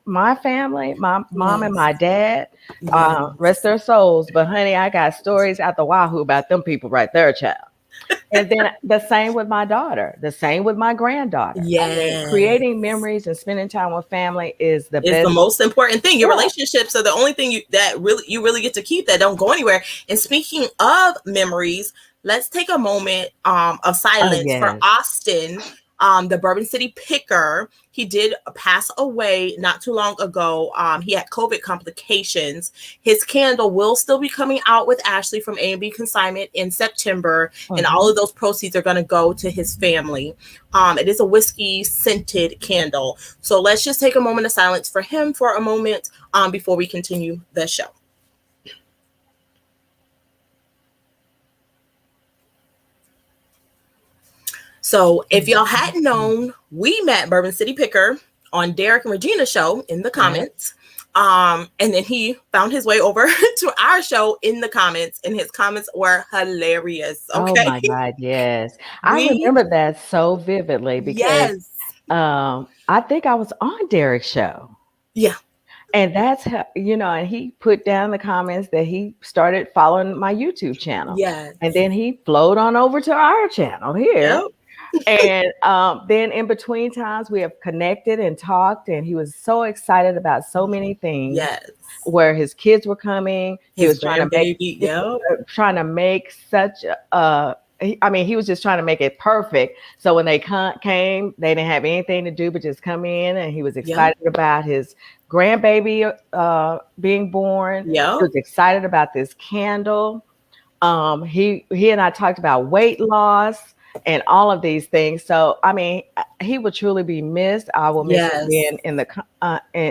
family, my mom and my dad. Rest their souls. But honey, I got stories out the wahoo about them people right there, child. And then the same with my daughter, the same with my granddaughter. Yeah. I mean, creating memories and spending time with family is the best. The most important thing. Your relationships are the only thing you really get to keep, that don't go anywhere. And speaking of memories, let's take a moment of silence for Austin, the Bourbon City picker. He did pass away not too long ago. He had COVID complications. His candle will still be coming out with Ashley from A&B Consignment in September, and all of those proceeds are going to go to his family. It is a whiskey scented candle. So let's just take a moment of silence for him for a moment before we continue the show. So if y'all hadn't known, we met Bourbon City Picker on Derek and Regina's show in the comments. And then he found his way over to our show in the comments, and his comments were hilarious. Okay? Oh my God, yes. I remember that so vividly, because I think I was on Derek's show. Yeah. And that's how, you know, and he put down in the comments that he started following my YouTube channel. Yes. And then he flowed on over to our channel here. Yep. And then in between times we have connected and talked, and he was so excited about so many things. Yes. Where his kids were coming. He was trying to make such I mean, he was just trying to make it perfect. So when they came, they didn't have anything to do but just come in, and he was excited about his grandbaby being born. He was excited about this candle. He and I talked about weight loss and all of these things. So I mean, he will truly be missed. I will miss him being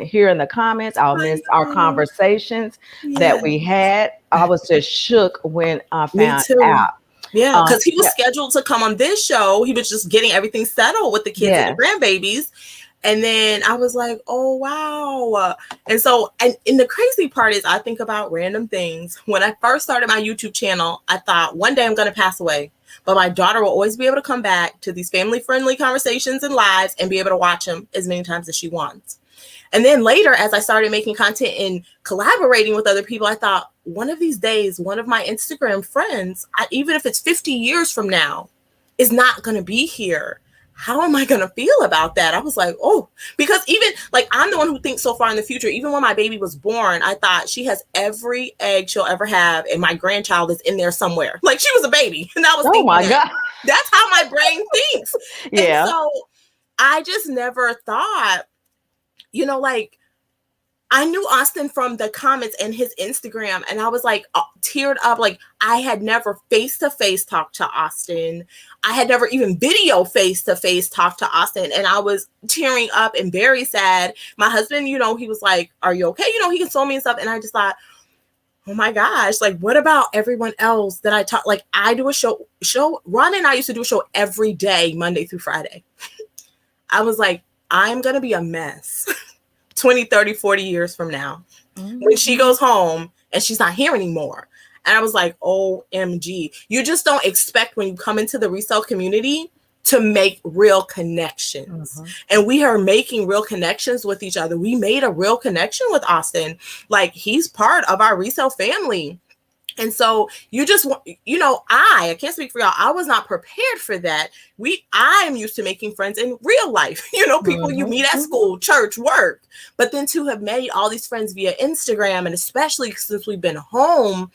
here in the comments. I'll miss our conversations that we had. I was just shook when I found out. Yeah, because he was scheduled to come on this show. He was just getting everything settled with the kids and the grandbabies. And then I was like, oh, wow. And so, and the crazy part is I think about random things. When I first started my YouTube channel, I thought one day I'm going to pass away. But my daughter will always be able to come back to these family-friendly conversations and lives and be able to watch them as many times as she wants. And then later, as I started making content and collaborating with other people, I thought one of these days, one of my Instagram friends, even if it's 50 years from now, is not going to be here. How am I going to feel about that? I was like, oh, because even like I'm the one who thinks so far in the future. Even when my baby was born, I thought she has every egg she'll ever have, and my grandchild is in there somewhere. Like she was a baby. And I was thinking, my God. That's how my brain thinks. And so I just never thought, you know, like I knew Austin from the comments and his Instagram, and I was like teared up. Like I had never face-to-face talked to Austin. I had never even video face-to-face talked to Austin, and I was tearing up and very sad. My husband, you know, he was like, are you okay? You know, he consoled me and stuff. And I just thought, oh my gosh, like what about everyone else that I talk? Like I do a show. Rhonda and I used to do a show every day, Monday through Friday. I was like, I'm going to be a mess 20, 30, 40 years from now when she goes home and she's not here anymore. And I was like, OMG, you just don't expect when you come into the resale community to make real connections. And we are making real connections with each other. We made a real connection with Austin. Like, he's part of our resale family. And so you just, I can't speak for y'all. I was not prepared for that. I am used to making friends in real life, people you meet at school, church, work. But then to have made all these friends via Instagram, and especially since we've been home,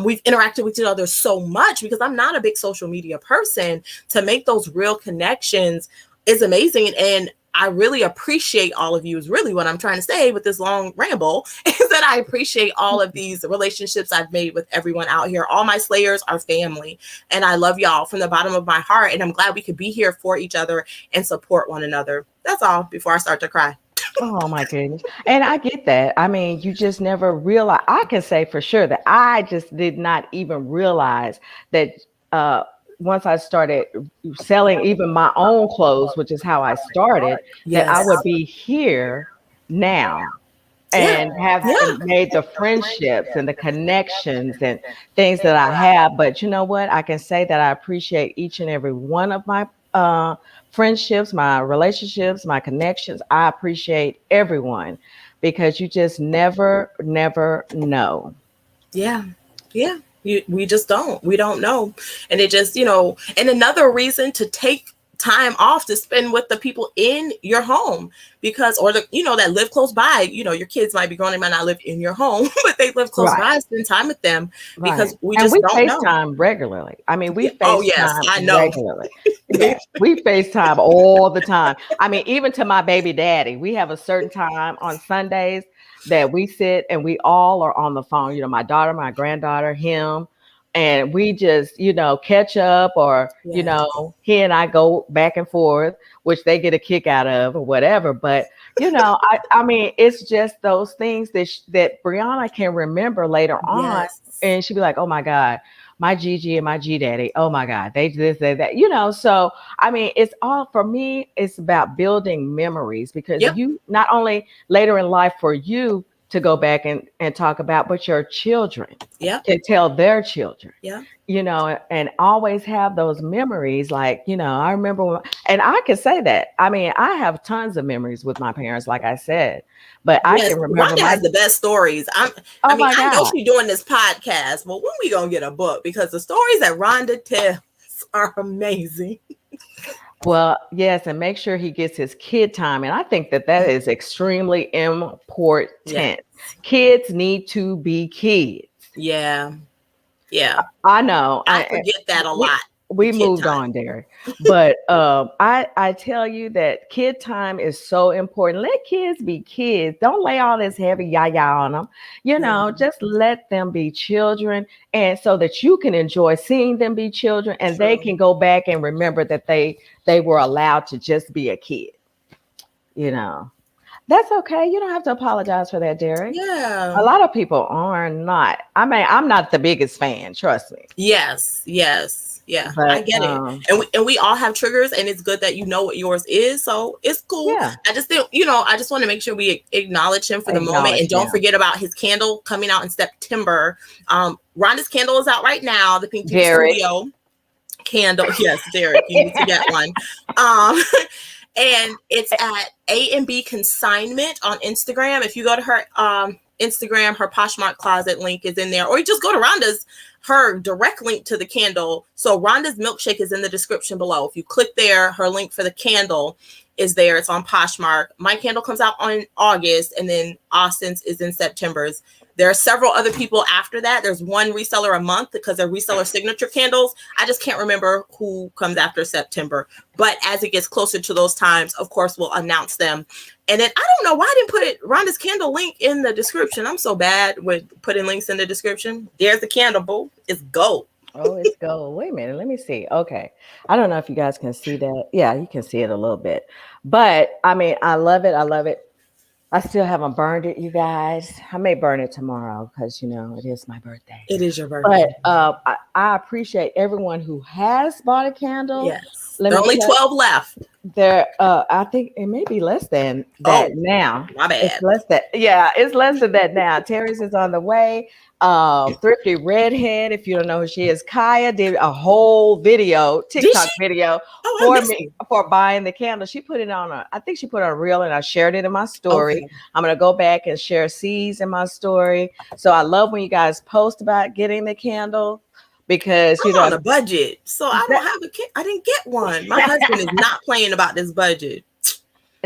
we've interacted with each other so much because I'm not a big social media person. To make those real connections is amazing. And I really appreciate all of you is really what I'm trying to say with this long ramble, is that I appreciate all of these relationships I've made with everyone out here. All my Slayers are family, and I love y'all from the bottom of my heart. And I'm glad we could be here for each other and support one another. That's all before I start to cry. Oh my goodness. And I get that. I mean, you just never realize. I can say for sure that I just did not even realize that, once I started selling even my own clothes, which is how I started, that I would be here now and have made the friendships and the connections and things that I have. But you know what? I can say that I appreciate each and every one of my friendships, my relationships, my connections. I appreciate everyone because you just never know. Yeah. We just don't. We don't know. And it just, and another reason to take time off to spend with the people in your home, because, or that live close by, your kids might be grown, they might not live in your home, but they live close by, spend time with them, because we don't know. FaceTime regularly. I mean, we FaceTime regularly. Yes, we FaceTime all the time. I mean, even to my baby daddy, we have a certain time on Sundays that we sit and we all are on the phone, my daughter, my granddaughter, him, and we just, catch up, or, he and I go back and forth, which they get a kick out of or whatever. But, I mean, it's just those things that Brianna can remember later on. And she'd be like, oh my God, my Gigi and my G daddy. Oh my God, they this, they that, so I mean, it's all, for me, it's about building memories, because you not only later in life for you to go back and talk about, but your children can tell their children, and always have those memories. Like, I remember and I can say that, I mean, I have tons of memories with my parents, like I said, but I can remember Rhonda has the best stories. I know she's doing this podcast, but when we gonna get a book? Because the stories that Rhonda tells are amazing. Well, yes, and make sure he gets his kid time. And I think that is extremely important. Yes. Kids need to be kids. Yeah. I know. I forget that a lot. We moved on there. But I tell you that kid time is so important. Let kids be kids. Don't lay all this heavy yah-yah on them. Just let them be children, and so that you can enjoy seeing them be children, and they can go back and remember that they were allowed to just be a kid. That's okay. You don't have to apologize for that, Derek. Yeah. A lot of people are not. I mean, I'm not the biggest fan, trust me. Yes. Yeah, but, I get it. And we all have triggers, and it's good that you know what yours is. So it's cool. Yeah. I just think, I just want to make sure we acknowledge him for the moment, and don't forget about his candle coming out in September. Rhonda's candle is out right now. The Pink Studio candle. Yes, Derek, you need to get one. And it's at A&B Consignment on Instagram. If you go to her Instagram, her Poshmark closet link is in there, or you just go to Rhonda's, her direct link to the candle. So Rhonda's milkshake is in the description below. If you click there, her link for the candle is there. It's on Poshmark. My candle comes out on August, and then Austin's is in September's. There are several other people after that. There's one reseller a month because they're reseller signature candles. I just can't remember who comes after September. But as it gets closer to those times, of course, we'll announce them. And then I don't know why I didn't put Rhonda's candle link in the description. I'm so bad with putting links in the description. There's the candle, boo. It's gold. Oh, it's gold. Wait a minute. Let me see. Okay. I don't know if you guys can see that. Yeah, you can see it a little bit. But I mean, I love it. I love it. I still haven't burned it, you guys. I may burn it tomorrow because, it is my birthday. It is your birthday. But I appreciate everyone who has bought a candle. Yes. There are only 12 left. There, I think it may be less than that now. My bad. It's less than that now. Terry's is on the way. Thrifty Redhead, if you don't know who she is, Kaya did a whole video, TikTok video for me for buying the candle. She put it on I think she put on a reel, and I shared it in my story. Okay. I'm gonna go back and share C's in my story. So I love when you guys post about getting the candle. Because I'm on a budget, so I don't have I didn't get one. My husband is not playing about this budget.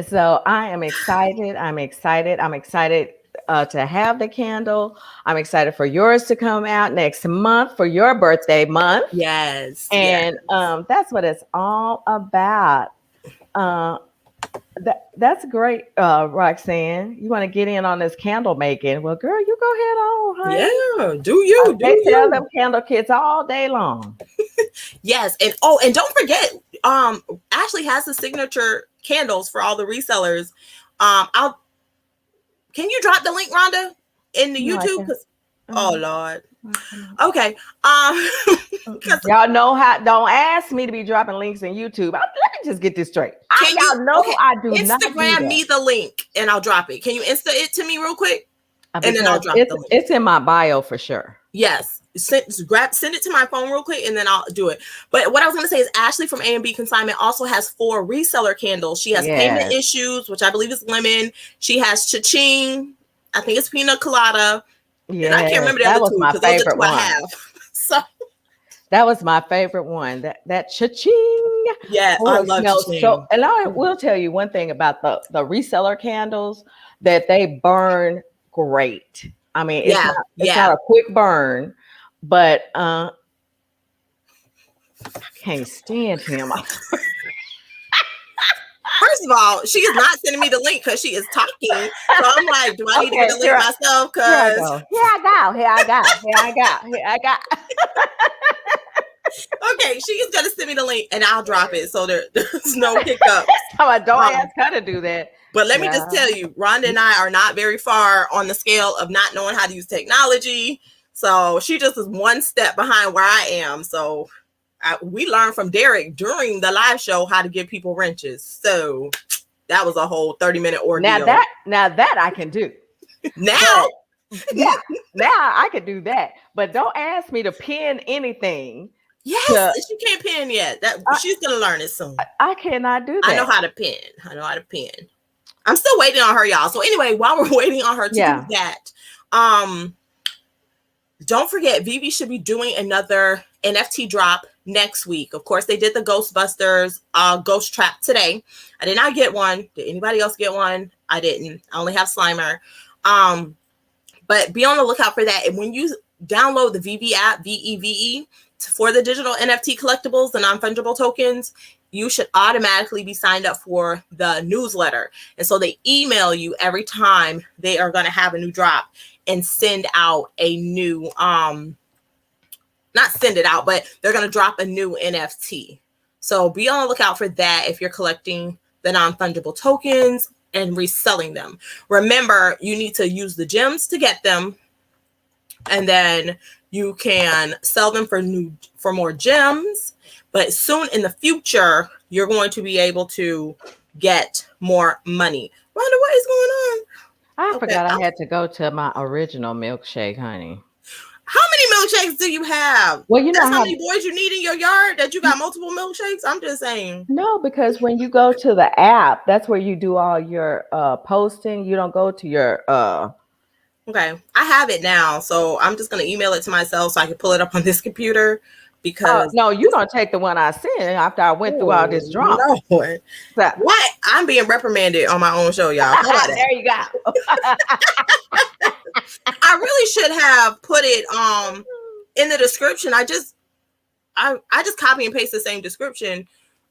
So I am excited. I'm excited to have the candle. I'm excited for yours to come out next month for your birthday month. Yes. And that's what it's all about. That's great, Roxanne. You want to get in on this candle making? Well, girl, you go ahead on, honey. Yeah, do you? They sell them candle kits all day long. Yes, and don't forget, Ashley has the signature candles for all the resellers. Can you drop the link, Rhonda, in the YouTube? Oh Lord. Okay. Y'all know how. Don't ask me to be dropping links in YouTube. Let me just get this straight. Y'all know I do not do that. Instagram me the link and I'll drop it. Can you Insta it to me real quick? And then I'll drop the link. It's in my bio for sure. Yes. Send it to my phone real quick and then I'll do it. But what I was going to say is Ashley from A&B Consignment also has 4 reseller candles. She has Payment Issues, which I believe is lemon. She has Cha-Ching. I think it's Pina Colada. Yeah, and I can't remember the other two because those are 2 I have. So that was my favorite one. That Cha-Ching. Yeah, I love Cha-Ching. So, and I will tell you one thing about the reseller candles, that they burn great. I mean, it's not a quick burn, but I can't stand him. First of all, she is not sending me the link because she is talking. So I'm like, do I need to get the link myself? Because here I go. Okay, she is gonna send me the link and I'll drop it so there's no hiccups. Don't ask her to do that. But let me just tell you, Rhonda and I are not very far on the scale of not knowing how to use technology. So she just is one step behind where I am. So we learned from Derek during the live show how to give people wrenches. So that was a whole 30-minute ordeal. Now that I can do. Now I can do that. But don't ask me to pin anything. Yes, she can't pin yet. She's gonna learn it soon. I cannot do that. I know how to pin. I'm still waiting on her, y'all. So anyway, while we're waiting on her to do that, don't forget, Vivi should be doing another NFT drop next week. Of course, they did the Ghostbusters Ghost Trap today. I did not get one. Did anybody else get one? I didn't. I only have Slimer. But be on the lookout for that. And when you download the Vivi app, VEVE, for the digital NFT collectibles, the non-fungible tokens, you should automatically be signed up for the newsletter. And so they email you every time they are going to have a new drop and send out a new, not send it out, but they're going to drop a new NFT. So be on the lookout for that if you're collecting the non-fungible tokens and reselling them. Remember, you need to use the gems to get them, and then you can sell them for more gems. But soon in the future, you're going to be able to get more money. Rhonda, what is going on? I forgot I had to go to my original milkshake, honey. How many milkshakes do you have? Well, you know how many boys you need in your yard that you got multiple milkshakes? I'm just saying. No, because when you go to the app, that's where you do all your posting. You don't go to your Okay, I have it now, so I'm just gonna email it to myself so I can pull it up on this computer. Because no, you're gonna take the one I sent after I went through all this drama. No. What? I'm being reprimanded on my own show, y'all. There you go. I really should have put it in the description. I just copy and paste the same description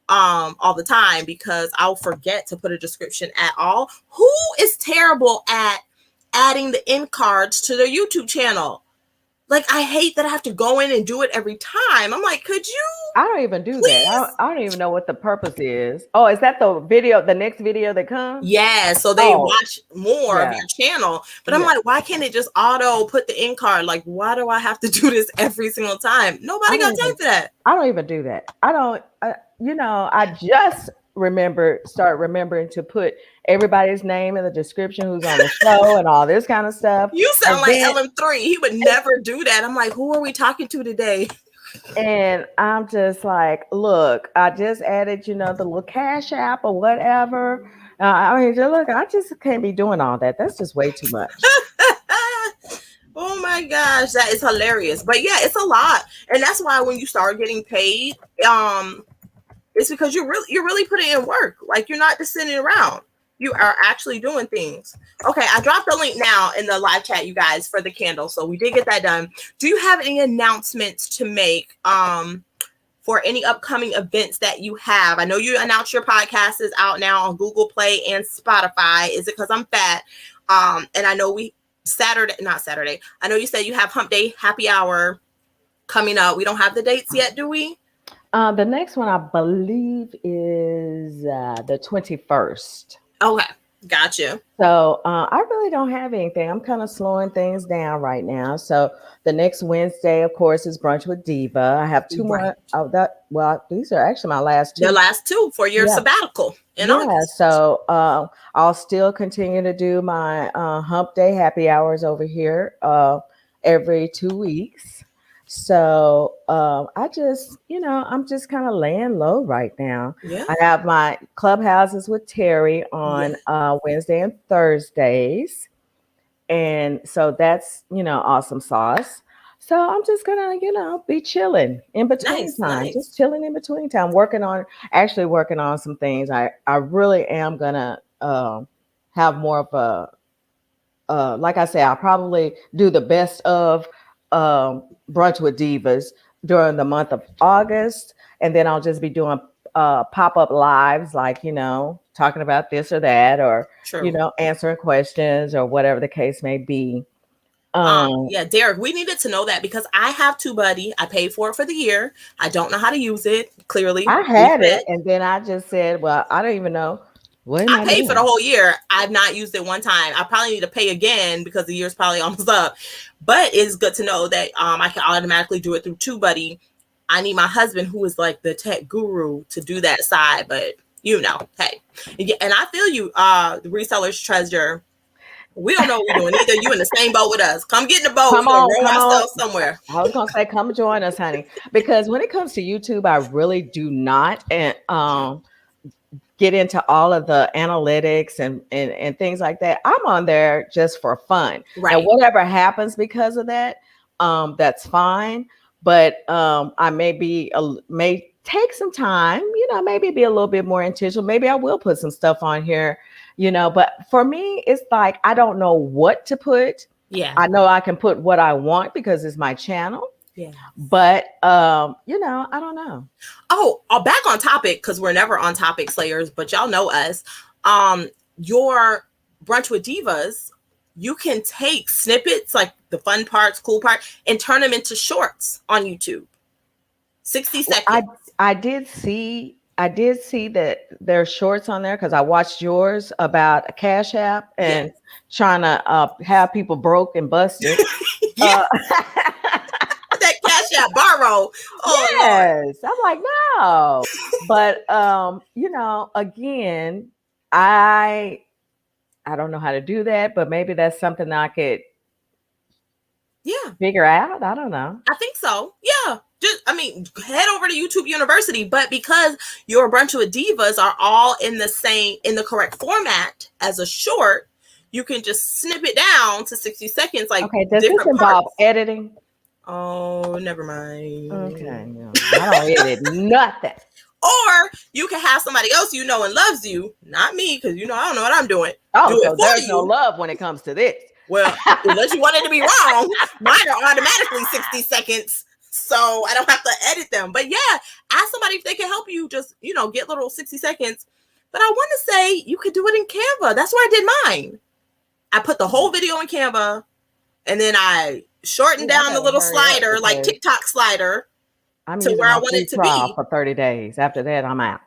all the time because I'll forget to put a description at all. Who is terrible at adding the end cards to their YouTube channel? Like, I hate that I have to go in and do it every time. I'm like, could you? I don't even do that. I don't even know what the purpose is. Oh, is that the next video that comes? Yeah, so they watch more of your channel. But I'm like, why can't it just auto put the end card? Like, why do I have to do this every single time? Nobody got time for that. I don't even do that. I don't, I just start remembering to put everybody's name in the description, who's on the show and all this kind of stuff. You sound like LM3. He would never do that. I'm like, who are we talking to today? And I'm just like, look, I just added, the little Cash App or whatever. Look, I just can't be doing all that. That's just way too much. Oh my gosh, that is hilarious. But yeah, it's a lot. And that's why when you start getting paid, it's because you're really putting in work. Like, you're not just sitting around. You are actually doing things. Okay, I dropped the link now in the live chat, you guys, for the candle. So we did get that done. Do you have any announcements to make for any upcoming events that you have? I know you announced your podcast is out now on Google Play and Spotify. Is it because I'm fat? And I know I know you said you have Hump Day Happy Hour coming up. We don't have the dates yet, do we? The next one, I believe, is the 21st. Okay, gotcha. So I really don't have anything. I'm kind of slowing things down right now. So the next Wednesday, of course, is Brunch with Diva. I have two more. These are actually my last two. The last two for your sabbatical in August. So I'll still continue to do my Hump Day Happy Hours over here every 2 weeks. So I just, I'm just kind of laying low right now. Yeah. I have my Clubhouses with Terry on Wednesday and Thursdays. And so that's, awesome sauce. So I'm just going to, be chilling in between time, just chilling in between time, working on some things. I really am going to have more of a, like I say, I'll probably do the best of Brunch with Divas during the month of August, and then I'll just be doing pop-up lives, like talking about this or that, or answering questions or whatever the case may be. Derek, we needed to know that because I have TubeBuddy. I paid for it for the year. I don't know how to use it. Clearly, I had it, and then I just said, "Well, I don't even know." I paid for the whole year. I've not used it one time. I probably need to pay again because the year's probably almost up. But it's good to know that I can automatically do it through TubeBuddy. I need my husband, who is like the tech guru, to do that side. But hey, and I feel you, the resellers treasure. We don't know what we're doing either. You in the same boat with us. Come get in the boat. Come on, somewhere. I was gonna say, come join us, honey. Because when it comes to YouTube, I really do not get into all of the analytics and things like that. I'm on there just for fun. Right. And whatever happens because of that, that's fine. But I may take some time, maybe be a little bit more intentional. Maybe I will put some stuff on here, but for me, it's like, I don't know what to put. Yeah. I know I can put what I want because it's my channel. Yeah. But, I don't know. Oh, back on topic, because we're never on topic, Slayers, but y'all know us. Your Brunch with Divas, you can take snippets, like the fun parts, cool part, and turn them into shorts on YouTube. 60 seconds. I did see that there's shorts on there because I watched yours about a Cash App and trying to have people broke and busted. That Cash App borrow. Oh, yes. Lord. I'm like, no. But again, I don't know how to do that, but maybe that's something I could figure out. I don't know. I think so. Yeah. Head over to YouTube University, but because your Brunch with Divas are all in the correct format as a short, you can just snip it down to 60 seconds. Like, okay, does this involve editing? Oh, never mind. Okay, no, I don't edit nothing. Or you can have somebody else and loves you, not me, because I don't know what I'm doing. Oh, so there's no love when it comes to this. Well, unless you want it to be wrong, mine are automatically 60 seconds. So I don't have to edit them. But ask somebody if they can help you just, get little 60 seconds. But I want to say you could do it in Canva. That's where I did mine. I put the whole video in Canva, and then I shortened down the little slider, like TikTok slider, to where I want it to be. For 30 days. After that, I'm out.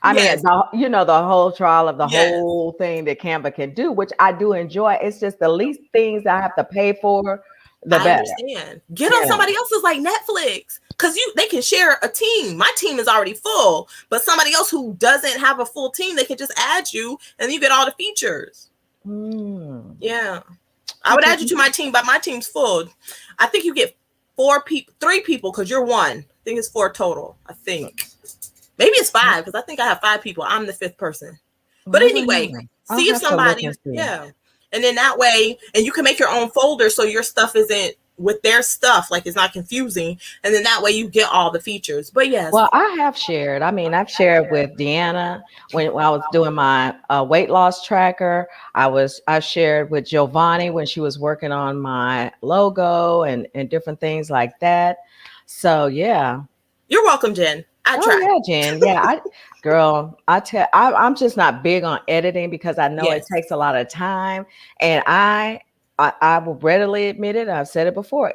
I mean, the whole trial of the whole thing that Canva can do, which I do enjoy. It's just the least things I have to pay for, the better. I understand. Get on somebody else's, like Netflix. because they can share a team. My team is already full, but somebody else who doesn't have a full team, they can just add you and you get all the features. Yeah. I would add you to my team, but my team's full. I think you get 3 people because you're one. I think it's 4 total. I think. Maybe it's 5 because I think I have 5 people. I'm the 5th person. But anyway, see if somebody, yeah. And then that way, and you can make your own folder so your stuff isn't with their stuff, like it's not confusing. And then that way you get all the features. But yes. Well, I have shared. I mean, I've shared with Tiana when I was doing my weight loss tracker. I shared with Giovanni when she was working on my logo and different things like that. So yeah. You're welcome, Jen. Yeah, Jen. Yeah, I'm just not big on editing because I know it takes a lot of time, and I will readily admit it. I've said it before.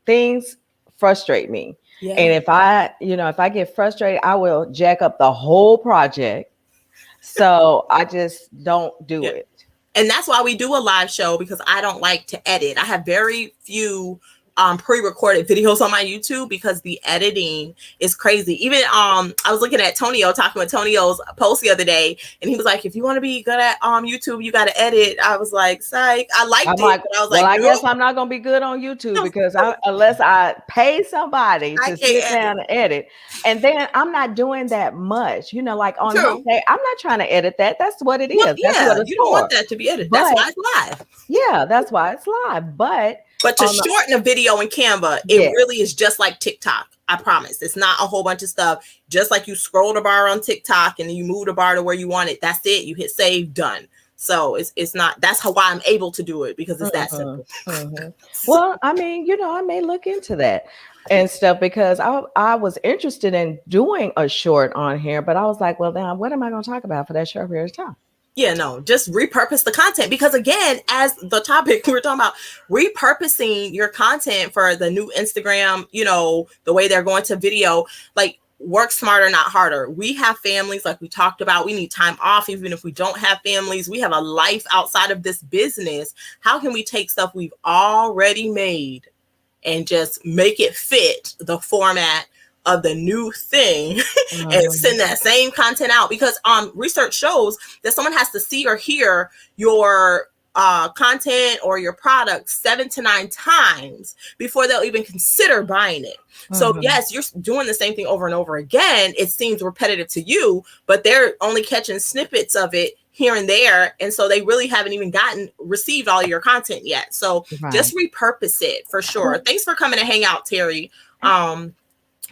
Things frustrate me, and if I get frustrated, I will jack up the whole project. So I just don't do it. And that's why we do a live show, because I don't like to edit. I have very few pre-recorded videos on my YouTube because the editing is crazy. Even I was looking at Tonio, talking with Tonio's post the other day, and he was like, if you want to be good at YouTube, you got to edit. I was like, psych. I liked it, but I was like, I guess I'm not gonna be good on YouTube because unless I pay somebody to sit down and edit. And then I'm not doing that much, like on Monday, I'm not trying to edit that. That's what it is. That's what it's you don't want that to be edited. That's why it's live. Yeah, that's why it's live. But to shorten a video in Canva, it really is just like TikTok. I promise. It's not a whole bunch of stuff. Just like you scroll the bar on TikTok and then you move the bar to where you want it. That's it. You hit save, done. So it's not, that's why I'm able to do it, because it's that simple. Well, I mean, I may look into that and stuff because I was interested in doing a short on here, but I was like, well, then what am I going to talk about for that short period of time? Yeah, no, just repurpose the content, because again, as the topic we're talking about, repurposing your content for the new Instagram, the way they're going to video, like work smarter, not harder. We have families, like we talked about. We need time off. Even if we don't have families, we have a life outside of this business. How can we take stuff we've already made and just make it fit the format of the new thing and send that same content out? Because research shows that someone has to see or hear your content or your product 7 to 9 times before they'll even consider buying it. So yes, you're doing the same thing over and over again. It seems repetitive to you, but they're only catching snippets of it here and there, and so they really haven't even received all your content yet. So just repurpose it for sure. Thanks for coming to hang out, Terry.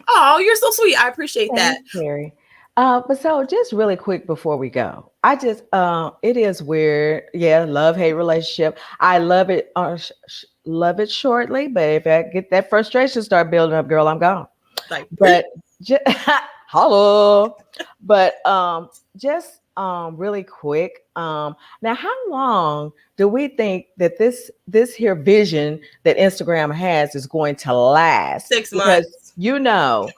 Oh, you're so sweet. I appreciate that. Terry. But so just really quick before we go, it is weird. Yeah. Love-hate relationship. I love it. Love it shortly. But if I get that frustration start building up, girl, I'm gone. But hello. But just really quick. Now, how long do we think that this here vision that Instagram has is going to last? 6 months. Because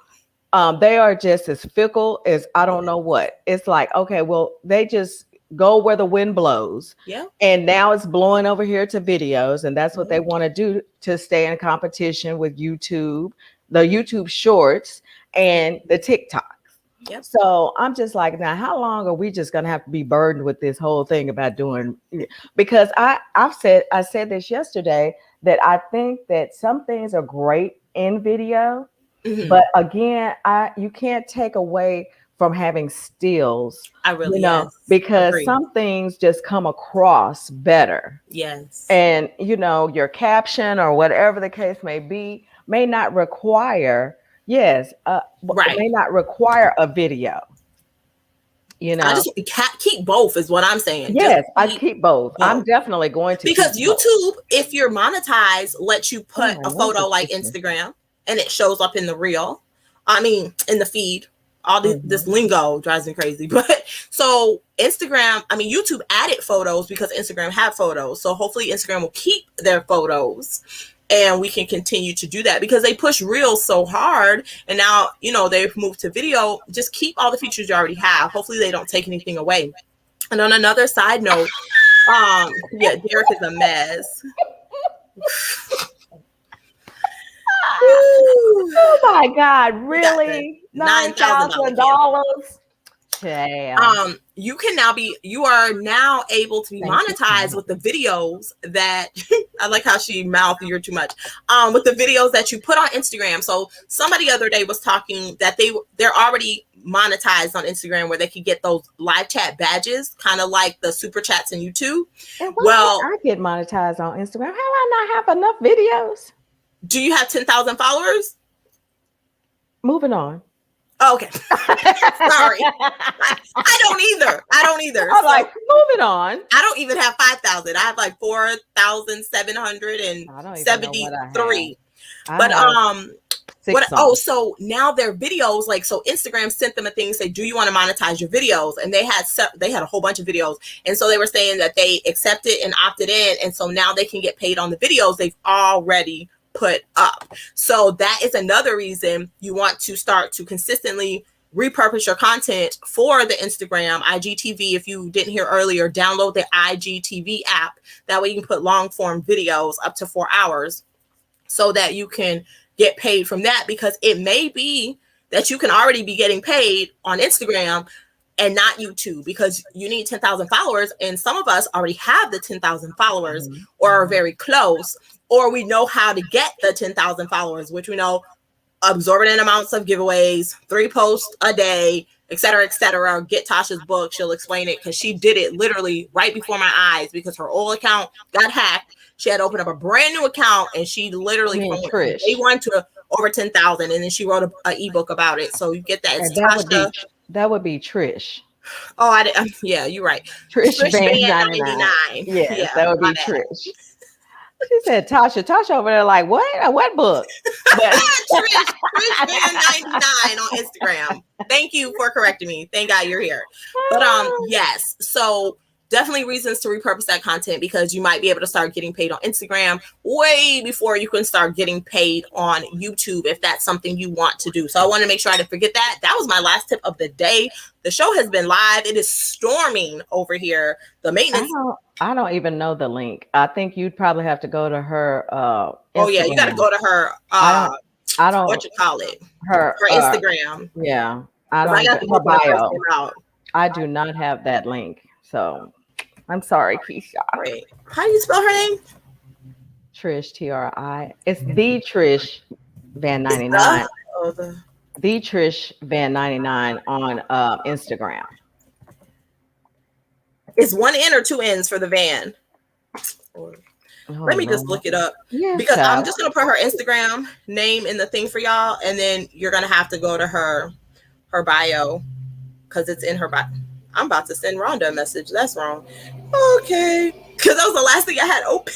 they are just as fickle as I don't know what. It's like, okay, well, they just go where the wind blows. Yeah. And now it's blowing over here to videos, and that's what they want to do to stay in competition with YouTube, the YouTube Shorts, and the TikTok. Yep. So I'm just like, now, how long are we just going to have to be burdened with this whole thing about doing? Because I said this yesterday, that I think that some things are great in video, but again, you can't take away from having stills. Because some things just come across better. Yes. And your caption or whatever the case may be may not require. Yes, may not require a video. I just keep both is what I'm saying. Yes, I keep both. I'm definitely going to, because YouTube, if you're monetized, lets you put a photo like Instagram, and it shows up in the reel. I mean, in the feed. All this lingo drives me crazy. But so YouTube added photos because Instagram had photos. So hopefully Instagram will keep their photos. And we can continue to do that because they push reels so hard. And now, they've moved to video. Just keep all the features you already have. Hopefully they don't take anything away. And on another side note, Derek is a mess. Oh my God, really? $9,000? You are now able to be monetized with the videos that I like how she mouthed you're too much. With the videos that you put on Instagram. So somebody the other day was talking that they're already monetized on Instagram where they could get those live chat badges, kind of like the super chats in YouTube. And I get monetized on Instagram. How do I not have enough videos? Do you have 10,000 followers? Moving on. Oh, okay. Sorry. I don't either. I'm like, moving on. I don't even have 5,000. I have like 4,773. But so now their videos, like, so Instagram sent them a thing, say, do you want to monetize your videos? And they had a whole bunch of videos. And so they were saying that they accepted and opted in. And so now they can get paid on the videos they've already put up. So that is another reason you want to start to consistently repurpose your content for the Instagram IGTV. If you didn't hear earlier, download the IGTV app. That way you can put long form videos up to 4 hours so that you can get paid from that, because it may be that you can already be getting paid on Instagram and not YouTube, because you need 10,000 followers. And some of us already have the 10,000 followers or are very close, or we know how to get the 10,000 followers, which we know absorbent amounts of giveaways, 3 posts a day, et cetera, get Tasha's book. She'll explain it because she did it literally right before my eyes because her old account got hacked. She had to open up a brand new account and she literally from day one to over 10,000. And then she wrote an ebook about it. So you get that. It's that would be Trish. Oh, yeah, you're right. Trish Van 99. Yeah, that would be Trish. She said, Tasha over there like, what book? Trish Van 99 on Instagram. Thank you for correcting me. Thank God you're here. But yes, so definitely reasons to repurpose that content, because you might be able to start getting paid on Instagram way before you can start getting paid on YouTube, if that's something you want to do. So I want to make sure I didn't forget that. That was my last tip of the day. The show has been live. It is storming over here. The maintenance. I don't even know the link. I think you'd probably have to go to her. Oh yeah, you got to go to her. I don't. What you call it? Her Instagram. Yeah, I got her bio. I do not have that link, so I'm sorry, Keisha. Wait, how do you spell her name? Trish, Tri. It's the Trish Van 99. The Trish Van 99 on Instagram. It's 1 N or 2 N's for the van. Let me just look it up, because I'm just going to put her Instagram name in the thing for y'all. And then you're going to have to go to her bio, because it's in her bio. I'm about to send Rhonda a message. That's wrong. Okay. Because that was the last thing I had open.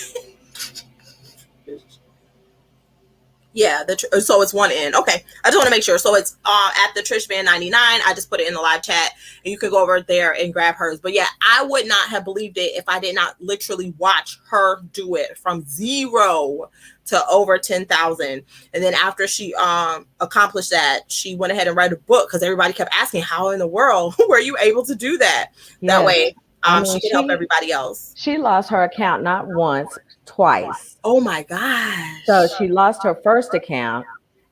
Yeah, so it's 1 N. Okay, I just want to make sure. So it's at the Trish Van 99. I just put it in the live chat, and you can go over there and grab hers. But yeah, I would not have believed it if I did not literally watch her do it from 0 to over 10,000. And then after she accomplished that, she went ahead and wrote a book, because everybody kept asking, how in the world were you able to do that? That way she can help everybody else. She lost her account not once, twice. Oh my gosh. So she lost her first account.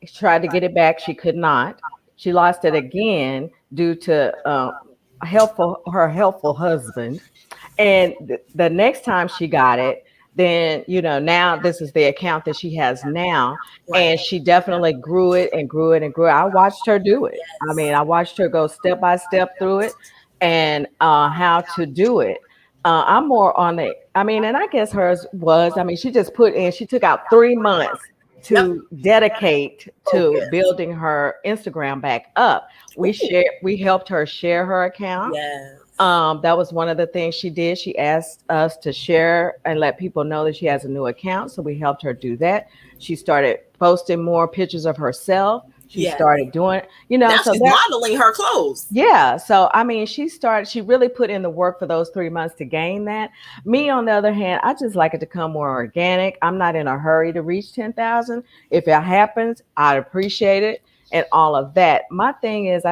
She tried to get it back. She could not. She lost it again due to her helpful husband. And the next time she got it, then, now this is the account that she has now. Right. And she definitely grew it and grew it and grew it. I watched her do it. Yes. I mean, I watched her go step by step through it and how to do it. I'm more on and I guess hers was, she just she took out 3 months to dedicate to building her Instagram back up. We helped her share her account. Yes. That was one of the things she did. She asked us to share and let people know that she has a new account. So we helped her do that. She started posting more pictures of herself. She started doing, now she's modeling her clothes. Yeah. So, she really put in the work for those 3 months to gain that. Me, on the other hand, I just like it to come more organic. I'm not in a hurry to reach 10,000. If it happens, I'd appreciate it and all of that. My thing is,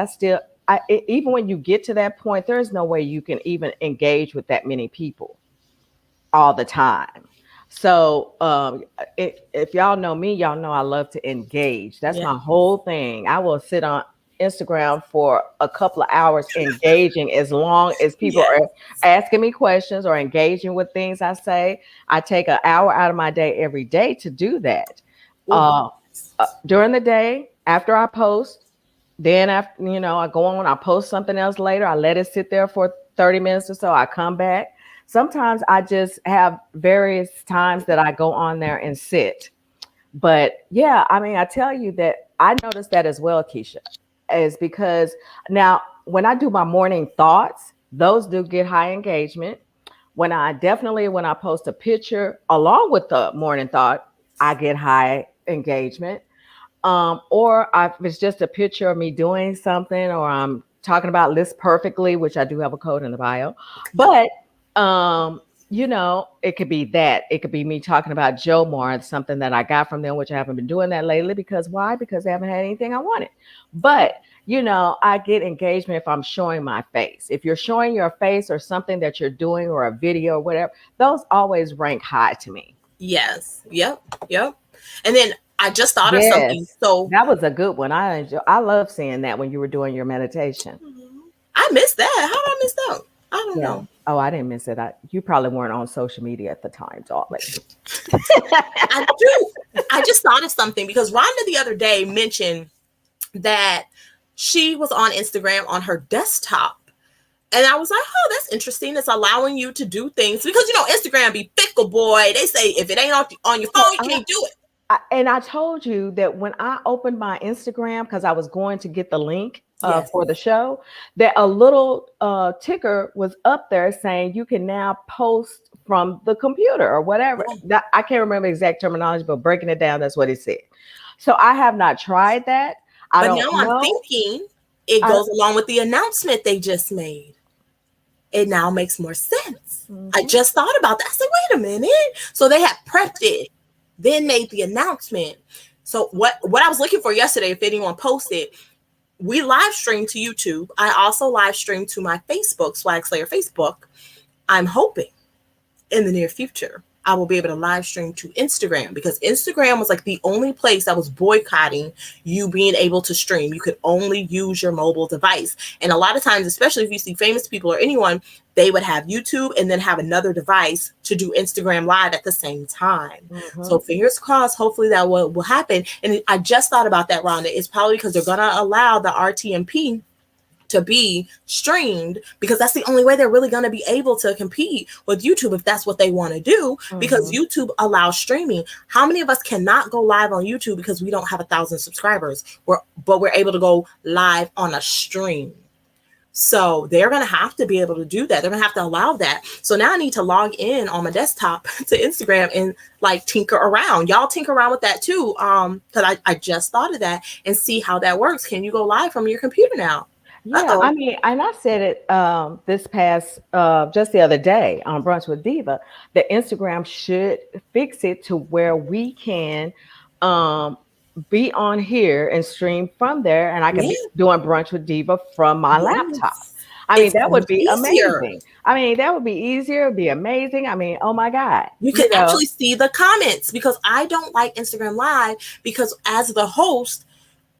even when you get to that point, there's no way you can even engage with that many people all the time. So if y'all know me, y'all know I love to engage. That's my whole thing. I will sit on Instagram for a couple of hours engaging as long as people are asking me questions or engaging with things I say. I take an hour out of my day every day to do that. During the day, after I post, then after, I go on, I post something else later. I let it sit there for 30 minutes or so. I come back. Sometimes I just have various times that I go on there and sit. But yeah, I mean, I tell you that I noticed that as well, Keisha, is because now when I do my morning thoughts, those do get high engagement. When I post a picture along with the morning thought, I get high engagement. If it's just a picture of me doing something, or I'm talking about List Perfectly, which I do have a code in the bio. But it could be that. It could be me talking about Jomar, something that I got from them, which I haven't been doing that lately. Because why? Because they haven't had anything I wanted. But I get engagement if I'm showing my face. If you're showing your face or something that you're doing, or a video or whatever, those always rank high to me. Yes. Yep. And then I just thought of something. So that was a good one. I love seeing that when you were doing your meditation. I missed that. How did I miss that? I don't know. Oh, I didn't miss it. You probably weren't on social media at the time, darling. I do. I just thought of something because Rhonda the other day mentioned that she was on Instagram on her desktop. And I was like, oh, that's interesting. It's allowing you to do things because, Instagram be fickle, boy. They say if it ain't on your phone, you can't do it. And I told you that when I opened my Instagram, because I was going to get the link for the show, that a little ticker was up there saying you can now post from the computer or whatever. I can't remember exact terminology, but breaking it down, that's what it said. So I have not tried that. But now I'm thinking it goes along with the announcement they just made. It now makes more sense. I just thought about that. I said, wait a minute. So they had prepped it, then made the announcement. So what I was looking for yesterday, if anyone posted, we live streamed to YouTube. I also live streamed to my Facebook, Swagslayer Facebook. I'm hoping in the near future I will be able to live stream to Instagram, because Instagram was like the only place that was boycotting you being able to stream. You could only use your mobile device. And a lot of times, especially if you see famous people or anyone, they would have YouTube and then have another device to do Instagram Live at the same time. So fingers crossed, hopefully that will happen. And I just thought about that, Rhonda. It's probably because they're going to allow the RTMP to be streamed, because that's the only way they're really going to be able to compete with YouTube if that's what they want to do, because YouTube allows streaming. How many of us cannot go live on YouTube because we don't have 1,000 subscribers, but we're able to go live on a stream? So they're going to have to be able to do that. They're going to have to allow that. So now I need to log in on my desktop to Instagram and like tinker around. Y'all tinker around with that too. Because I just thought of that, and see how that works. Can you go live from your computer now? Yeah, I mean, and I said it this past, just the other day on Brunch with Diva, that Instagram should fix it to where we can be on here and stream from there, and I can be doing Brunch with Diva from my laptop. I mean, that would be amazing. I mean, that would be easier. It'd be amazing. I mean, oh my God. You can actually see the comments, because I don't like Instagram Live, because as the host,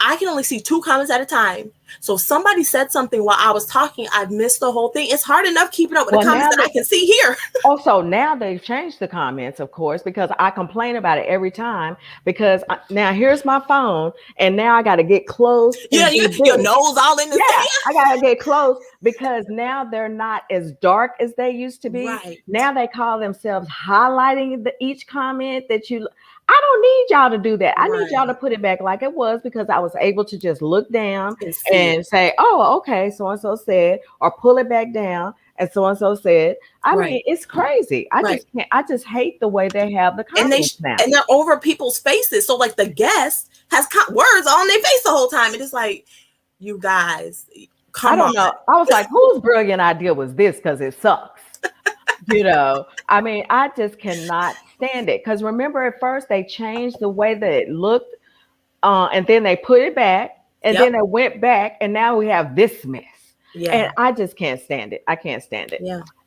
I can only see 2 comments at a time. So if somebody said something while I was talking, I've missed the whole thing. It's hard enough keeping up with the comments that I can see here. Also, now they've changed the comments, of course, because I complain about it every time, because now here's my phone, and now I got to get close. Yeah, your nose all in the thing. I got to get close, because now they're not as dark as they used to be. Right. Now they call themselves highlighting each comment that you... I don't need y'all to do that. I need y'all to put it back like it was, because I was able to just look down and say, oh, okay, so-and-so said, or pull it back down and so-and-so said. I mean, it's crazy. I just hate the way they have the comments now. And they're over people's faces. So like the guest has words on their face the whole time. It is like, you guys, come on. I don't know. I was like, whose brilliant idea was this? Because it sucks. I mean, I just cannot stand it, because remember, at first they changed the way that it looked, and then they put it back, and then they went back, and now we have this mess. And I just can't stand it. I can't stand it.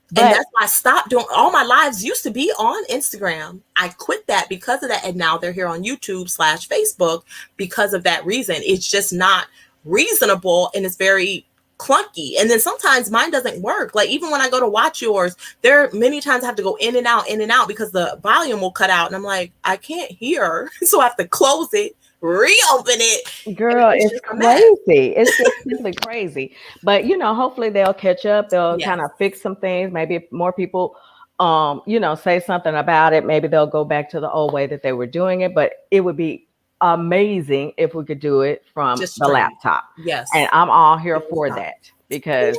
And that's why I stopped doing all my lives used to be on Instagram. I quit that because of that. And now they're here on YouTube/Facebook because of that reason. It's just not reasonable and it's very clunky. And then sometimes mine doesn't work. Like even when I go to watch yours, there are many times I have to go in and out because the volume will cut out. And I'm like, I can't hear. So I have to close it, reopen it. Girl, it's crazy. It's just simply crazy. But hopefully they'll catch up. They'll kind of fix some things. Maybe if more people say something about it, maybe they'll go back to the old way that they were doing it. But it would be amazing if we could do it from the laptop. Yes. And I'm all here for that because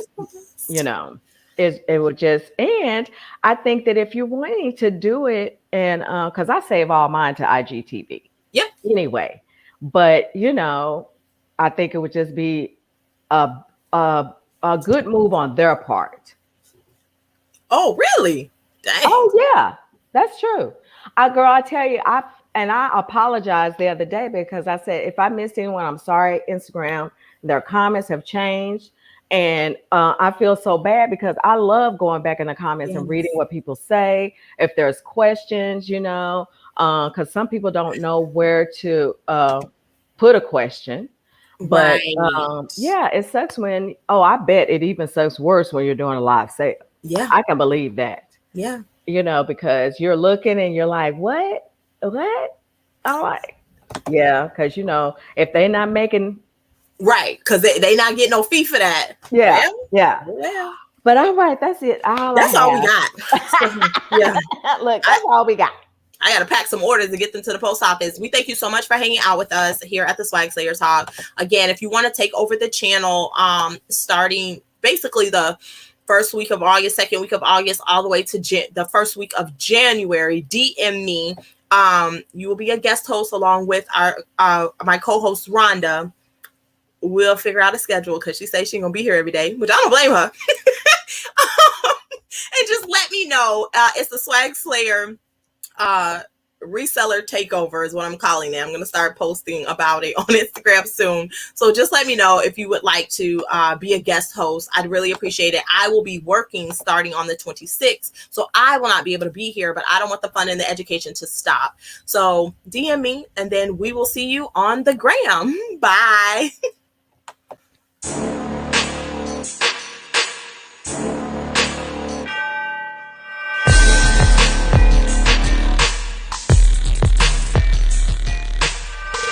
it would just, and I think that if you're wanting to do it, and because I save all mine to IGTV. Yep. Anyway. But I think it would just be a good move on their part. Oh, really? Dang. Oh, yeah, that's true. Girl, I tell you, I apologized the other day because I said if I missed anyone, I'm sorry. Instagram, their comments have changed, and I feel so bad because I love going back in the comments and reading what people say. If there's questions, because some people don't know where to put a question. But it sucks when, I bet it even sucks worse when you're doing a live sale. Yeah. I can believe that. Yeah. Because you're looking and you're like, what? I'm like, yeah, because if they're not making because they not getting no fee for that. Yeah. But all right, that's it. That's all we got. Look, that's all we got. I got to pack some orders and get them to the post office. We thank you so much for hanging out with us here at the Swagslayer Talk. Again, if you want to take over the channel, starting basically the first week of August, second week of August, all the way to the first week of January, DM me. You will be a guest host along with my co-host Rhonda. We'll figure out a schedule because she says she's gonna be here every day, which I don't blame her. And just let me know. It's the Swagslayer reseller takeover is what I'm calling it. I'm going to start posting about it on Instagram soon. So just let me know if you would like to be a guest host. I'd really appreciate it. I will be working starting on the 26th. So I will not be able to be here, but I don't want the fun and the education to stop. So DM me and then we will see you on the gram. Bye.